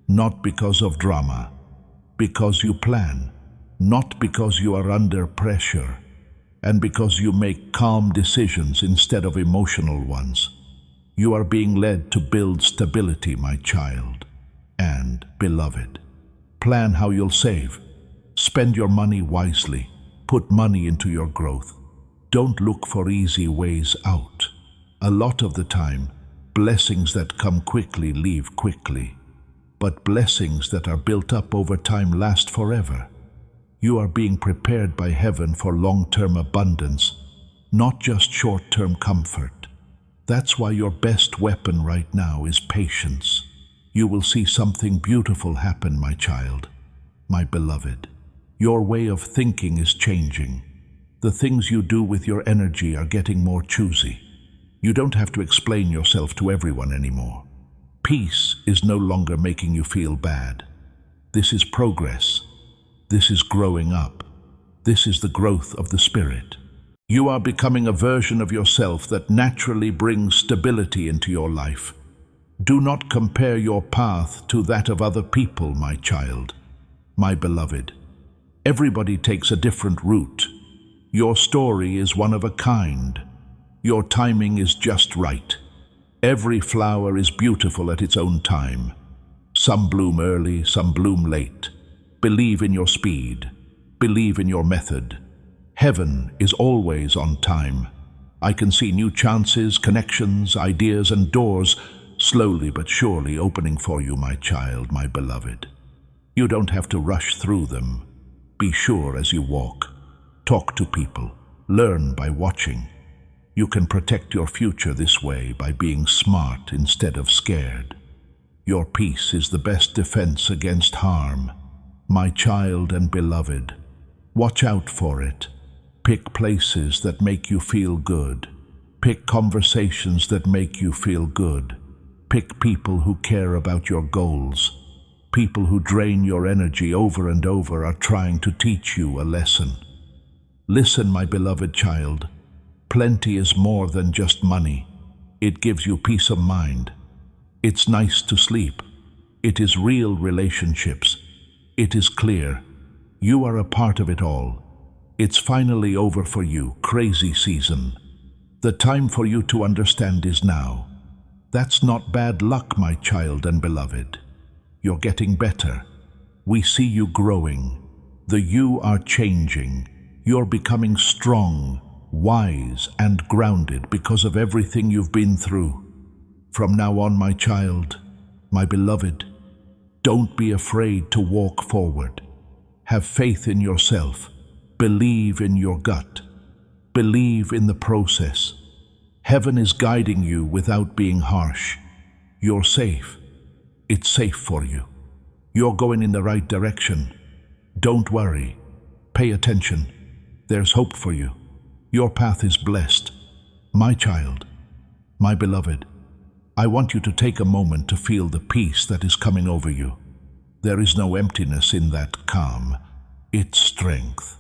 not because of drama. Because you plan, not because you are under pressure. And because you make calm decisions instead of emotional ones. You are being led to build stability, my child and beloved. Plan how you'll save. Spend your money wisely. Put money into your growth. Don't look for easy ways out. A lot of the time, blessings that come quickly leave quickly. But blessings that are built up over time last forever. You are being prepared by heaven for long-term abundance, not just short-term comfort. That's why your best weapon right now is patience. You will see something beautiful happen, my child, my beloved. Your way of thinking is changing. The things you do with your energy are getting more choosy. You don't have to explain yourself to everyone anymore. Peace is no longer making you feel bad. This is progress. This is growing up. This is the growth of the spirit. You are becoming a version of yourself that naturally brings stability into your life. Do not compare your path to that of other people, my child, my beloved. Everybody takes a different route. Your story is one of a kind. Your timing is just right. Every flower is beautiful at its own time. Some bloom early, some bloom late. Believe in your speed. Believe in your method. Heaven is always on time. I can see new chances, connections, ideas, and doors slowly but surely opening for you, my child, my beloved. You don't have to rush through them. Be sure as you walk. Talk to people. Learn by watching. You can protect your future this way by being smart instead of scared. Your peace is the best defense against harm. My child and beloved, watch out for it. Pick places that make you feel good. Pick conversations that make you feel good. Pick people who care about your goals. People who drain your energy over and over are trying to teach you a lesson. Listen, my beloved child. Plenty is more than just money. It gives you peace of mind. It's nice to sleep. It is real relationships. It is clear. You are a part of it all. It's finally over for you, crazy season. The time for you to understand is now. That's not bad luck, my child and beloved. You're getting better. We see you growing. The you are changing. You're becoming strong, wise, and grounded because of everything you've been through. From now on, my child, my beloved, don't be afraid to walk forward. Have faith in yourself. Believe in your gut. Believe in the process. Heaven is guiding you without being harsh. You're safe. It's safe for you. You're going in the right direction. Don't worry. Pay attention. There's hope for you. Your path is blessed. My child, my beloved, I want you to take a moment to feel the peace that is coming over you. There is no emptiness in that calm. It's strength.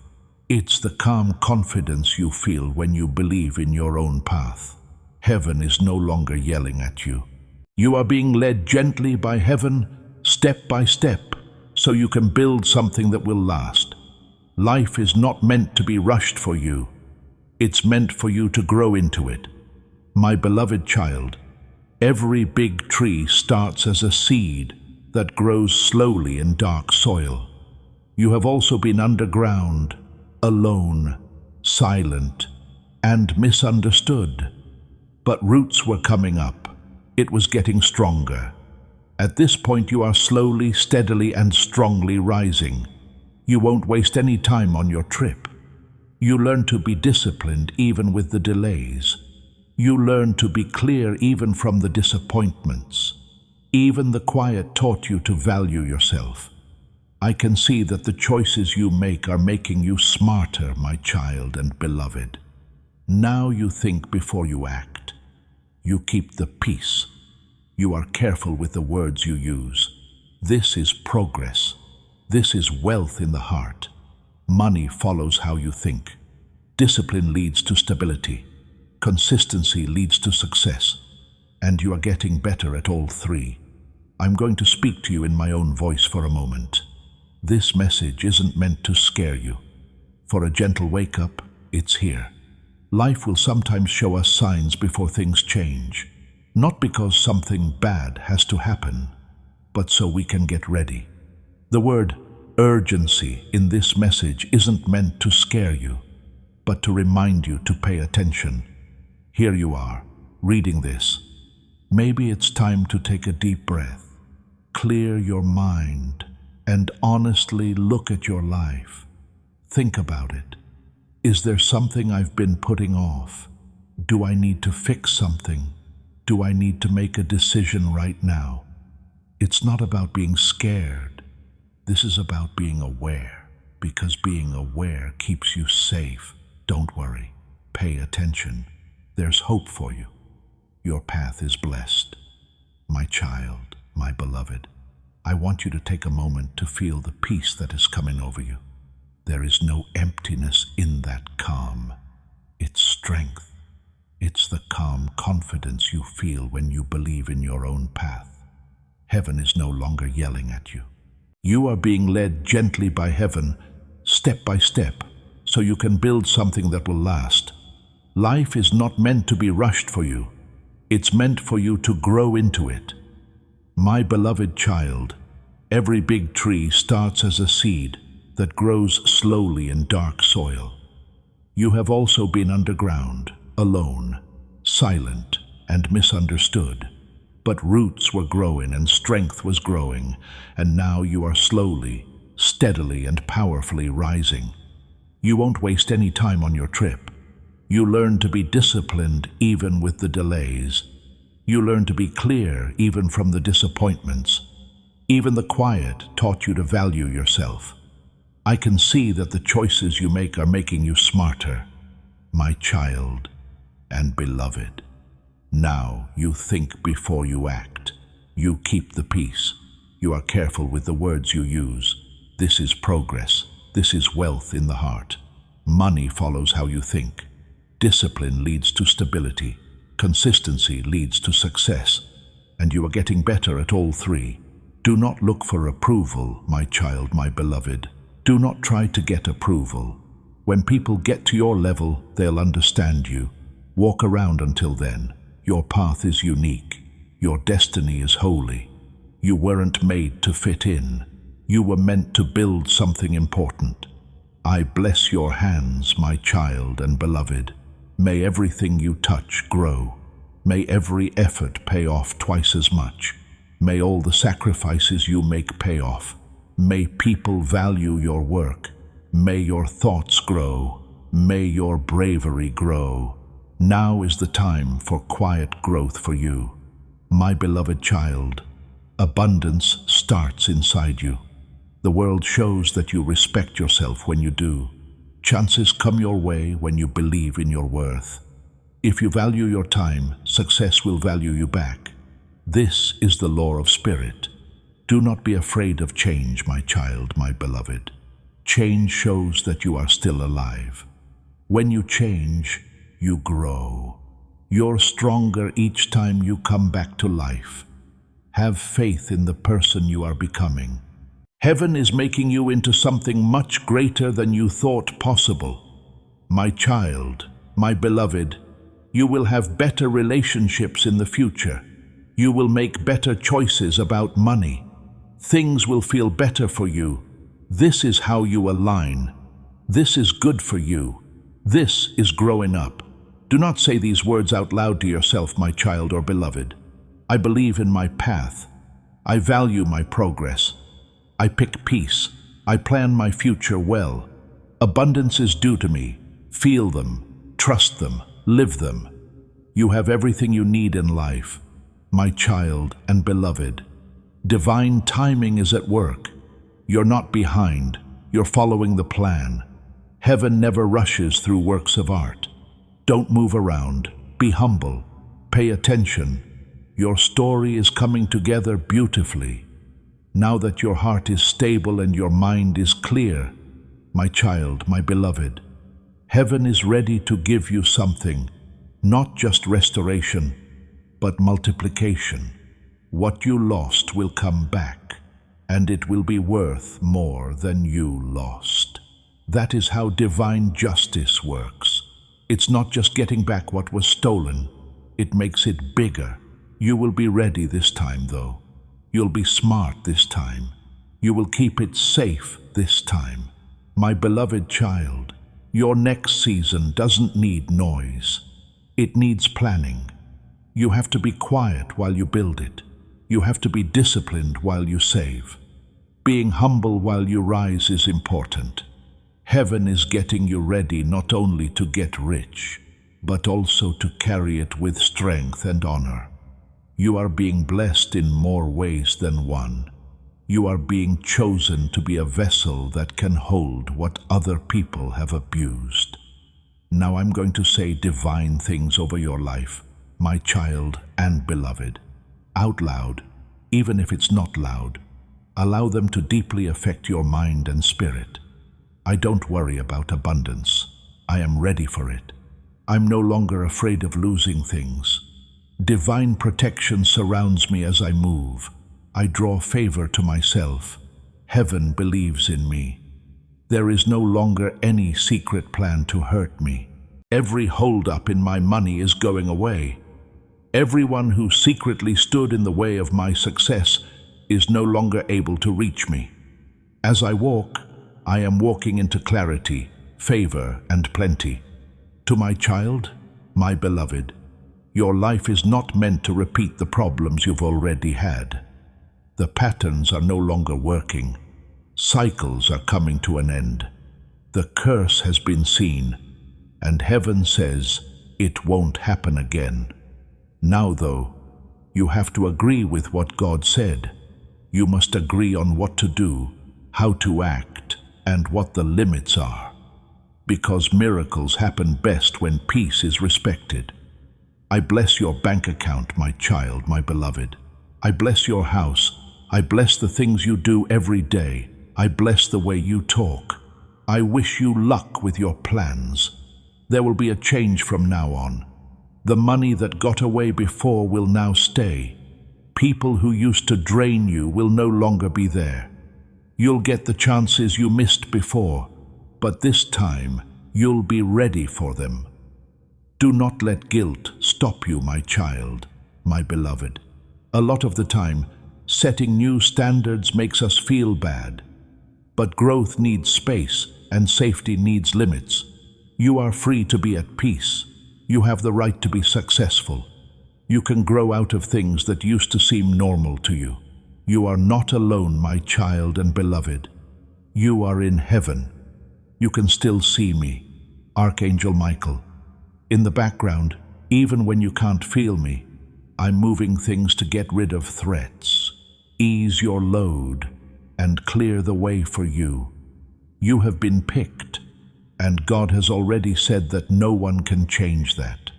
It's the calm confidence you feel when you believe in your own path. Heaven is no longer yelling at you. You are being led gently by heaven, step by step, so you can build something that will last. Life is not meant to be rushed for you. It's meant for you to grow into it. My beloved child, every big tree starts as a seed that grows slowly in dark soil. You have also been underground, alone, silent, and misunderstood. But roots were coming up. It was getting stronger. At this point, you are slowly, steadily, and strongly rising. You won't waste any time on your trip. You learn to be disciplined even with the delays. You learn to be clear even from the disappointments. Even the quiet taught you to value yourself. I can see that the choices you make are making you smarter, my child and beloved. Now you think before you act. You keep the peace. You are careful with the words you use. This is progress. This is wealth in the heart. Money follows how you think. Discipline leads to stability. Consistency leads to success. And you are getting better at all three. I'm going to speak to you in my own voice for a moment. This message isn't meant to scare you. For a gentle wake-up, it's here. Life will sometimes show us signs before things change. Not because something bad has to happen, but so we can get ready. The word urgency in this message isn't meant to scare you, but to remind you to pay attention. Here you are, reading this. Maybe it's time to take a deep breath, clear your mind, and honestly look at your life. Think about it. Is there something I've been putting off? Do I need to fix something? Do I need to make a decision right now? It's not about being scared. This is about being aware, because being aware keeps you safe. Don't worry. Pay attention. There's hope for you. Your path is blessed. My child, my beloved, I want you to take a moment to feel the peace that is coming over you. There is no emptiness in that calm. It's strength. It's the calm confidence you feel when you believe in your own path. Heaven is no longer yelling at you. You are being led gently by heaven, step by step, so you can build something that will last. Life is not meant to be rushed for you. It's meant for you to grow into it. My beloved child, every big tree starts as a seed that grows slowly in dark soil. You have also been underground, alone, silent, and misunderstood. But roots were growing and strength was growing, and now you are slowly, steadily, and powerfully rising. You won't waste any time on your trip. You learn to be disciplined even with the delays. You learn to be clear even from the disappointments. Even the quiet taught you to value yourself. I can see that the choices you make are making you smarter, my child and beloved. Now you think before you act. You keep the peace. You are careful with the words you use. This is progress. This is wealth in the heart. Money follows how you think. Discipline leads to stability. Consistency leads to success. And you are getting better at all three. Do not look for approval, my child, my beloved. Do not try to get approval. When people get to your level, they'll understand you. Walk around until then. Your path is unique. Your destiny is holy. You weren't made to fit in. You were meant to build something important. I bless your hands, my child and beloved. May everything you touch grow. May every effort pay off twice as much. May all the sacrifices you make pay off. May people value your work. May your thoughts grow. May your bravery grow. Now is the time for quiet growth for you. My beloved child, abundance starts inside you. The world shows that you respect yourself when you do. Chances come your way when you believe in your worth. If you value your time, success will value you back. This is the law of spirit. Do not be afraid of change, my child, my beloved. Change shows that you are still alive. When you change, you grow. You're stronger each time you come back to life. Have faith in the person you are becoming. Heaven is making you into something much greater than you thought possible. My child, my beloved, you will have better relationships in the future. You will make better choices about money. Things will feel better for you. This is how you align. This is good for you. This is growing up. Do not say these words out loud to yourself, my child or beloved. I believe in my path. I value my progress. I pick peace. I plan my future well. Abundance is due to me. Feel them, trust them, live them. You have everything you need in life, my child and beloved. Divine timing is at work. You're not behind. You're following the plan. Heaven never rushes through works of art. Don't move around. Be humble. Pay attention. Your story is coming together beautifully. Now that your heart is stable and your mind is clear, my child, my beloved, heaven is ready to give you something, not just restoration, but multiplication. What you lost will come back, and it will be worth more than you lost. That is how divine justice works. It's not just getting back what was stolen, it makes it bigger. You will be ready this time, though. You'll be smart this time. You will keep it safe this time. My beloved child, your next season doesn't need noise. It needs planning. You have to be quiet while you build it. You have to be disciplined while you save. Being humble while you rise is important. Heaven is getting you ready not only to get rich, but also to carry it with strength and honor. You are being blessed in more ways than one. You are being chosen to be a vessel that can hold what other people have abused. Now I'm going to say divine things over your life, my child and beloved, out loud, even if it's not loud. Allow them to deeply affect your mind and spirit. I don't worry about abundance. I am ready for it. I'm no longer afraid of losing things. Divine protection surrounds me as I move. I draw favor to myself. Heaven believes in me. There is no longer any secret plan to hurt me. Every holdup in my money is going away. Everyone who secretly stood in the way of my success is no longer able to reach me. As I walk, I am walking into clarity, favor, and plenty. To my child, my beloved, your life is not meant to repeat the problems you've already had. The patterns are no longer working. Cycles are coming to an end. The curse has been seen, and heaven says it won't happen again. Now, though, you have to agree with what God said. You must agree on what to do, how to act, and what the limits are. Because miracles happen best when peace is respected. I bless your bank account, my child, my beloved. I bless your house. I bless the things you do every day. I bless the way you talk. I wish you luck with your plans. There will be a change from now on. The money that got away before will now stay. People who used to drain you will no longer be there. You'll get the chances you missed before, but this time you'll be ready for them. Do not let guilt stop you, my child, my beloved. A lot of the time, setting new standards makes us feel bad. But growth needs space and safety needs limits. You are free to be at peace. You have the right to be successful. You can grow out of things that used to seem normal to you. You are not alone, my child and beloved. You are in heaven. You can still see me, Archangel Michael. In the background, even when you can't feel me, I'm moving things to get rid of threats, ease your load, and clear the way for you. You have been picked, and God has already said that no one can change that.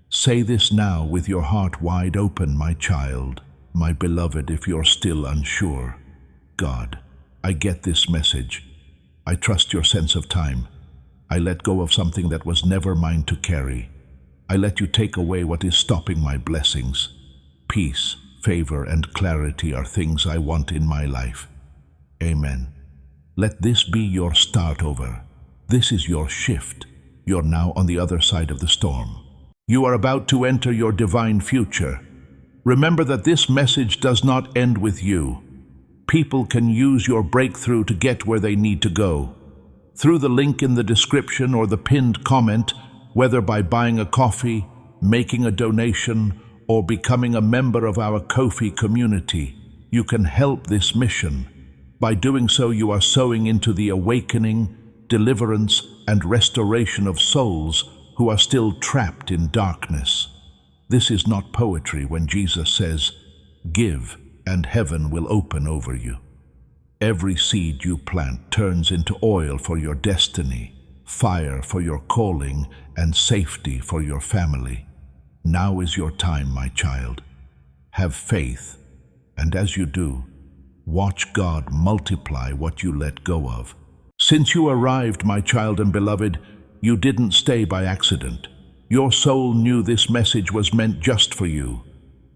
Say this now with your heart wide open, my child, my beloved, if you're still unsure. God, I get this message. I trust your sense of time. I let go of something that was never mine to carry. I let you take away what is stopping my blessings. Peace, favor, and clarity are things I want in my life. Amen. Let this be your start over. This is your shift. You're now on the other side of the storm. You are about to enter your divine future. Remember that this message does not end with you. People can use your breakthrough to get where they need to go. Through the link in the description or the pinned comment, whether by buying a coffee, making a donation, or becoming a member of our Ko-fi community, you can help this mission. By doing so, you are sowing into the awakening, deliverance, and restoration of souls who are still trapped in darkness. This is not poetry when Jesus says, "Give, and heaven will open over you." Every seed you plant turns into oil for your destiny, fire for your calling, and safety for your family. Now is your time, my child. Have faith, and as you do, watch God multiply what you let go of. Since you arrived, my child and beloved, you didn't stay by accident. Your soul knew this message was meant just for you.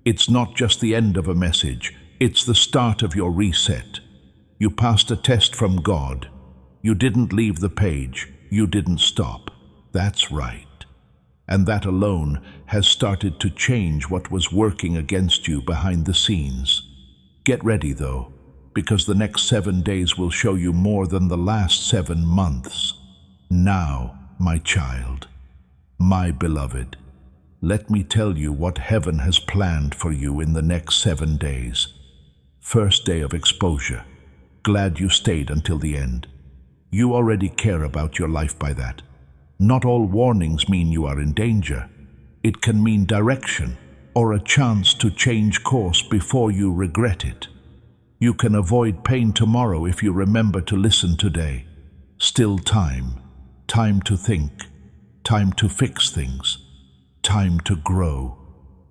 It's not just the end of a message, it's the start of your reset. You passed a test from God. You didn't leave the page. You didn't stop. That's right. And that alone has started to change what was working against you behind the scenes. Get ready, though, because the next 7 days will show you more than the last 7 months. Now, my child, my beloved, let me tell you what heaven has planned for you in the next 7 days. First day of exposure. Glad you stayed until the end. You already care about your life by that. Not all warnings mean you are in danger. It can mean direction. or a chance to change course before you regret it. You can avoid pain tomorrow if you remember to listen today. Still time. Time to think. Time to fix things. Time to grow.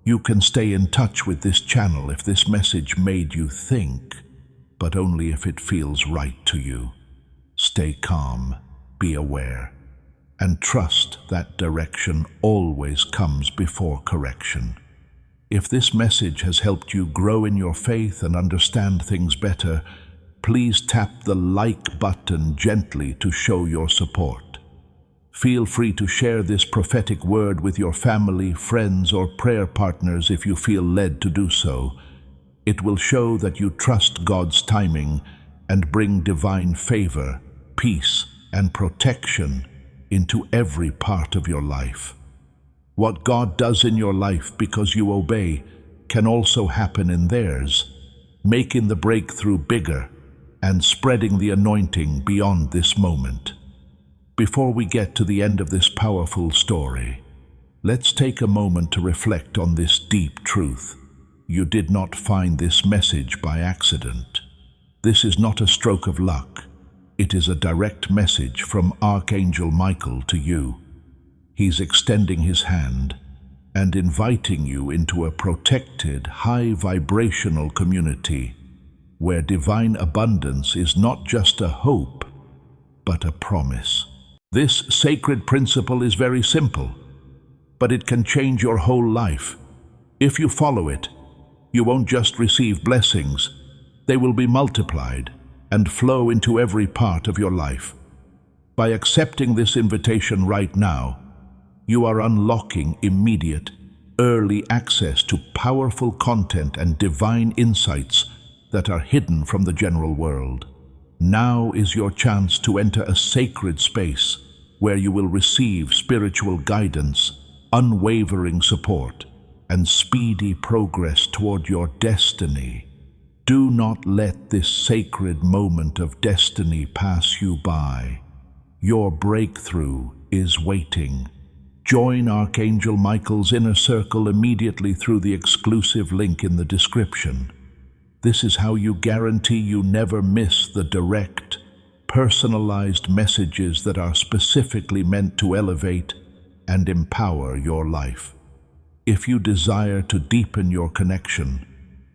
You can stay in touch with this channel if this message made you think, but only if it feels right to you. Stay calm, be aware, and trust that direction always comes before correction. If this message has helped you grow in your faith and understand things better, please tap the like button gently to show your support. Feel free to share this prophetic word with your family, friends, or prayer partners if you feel led to do so. It will show that you trust God's timing and bring divine favor, peace, and protection into every part of your life. What God does in your life because you obey can also happen in theirs, making the breakthrough bigger and spreading the anointing beyond this moment. Before we get to the end of this powerful story, let's take a moment to reflect on this deep truth. You did not find this message by accident. This is not a stroke of luck. It is a direct message from Archangel Michael to you. He's extending his hand and inviting you into a protected, high-vibrational community where divine abundance is not just a hope, but a promise. This sacred principle is very simple, but it can change your whole life. If you follow it, you won't just receive blessings, they will be multiplied and flow into every part of your life. By accepting this invitation right now, you are unlocking immediate, early access to powerful content and divine insights that are hidden from the general world. Now is your chance to enter a sacred space where you will receive spiritual guidance, unwavering support, and speedy progress toward your destiny. Do not let this sacred moment of destiny pass you by. Your breakthrough is waiting. Join Archangel Michael's inner circle immediately through the exclusive link in the description. This is how you guarantee you never miss the direct, personalized messages that are specifically meant to elevate and empower your life. If you desire to deepen your connection,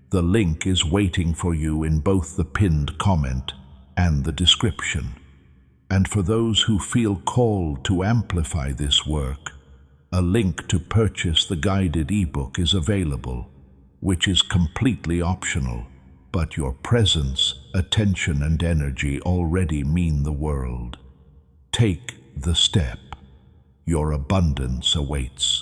the link is waiting for you in both the pinned comment and the description. And for those who feel called to amplify this work, a link to purchase the guided ebook is available, which is completely optional, but your presence, attention, and energy already mean the world. Take the step. Your abundance awaits.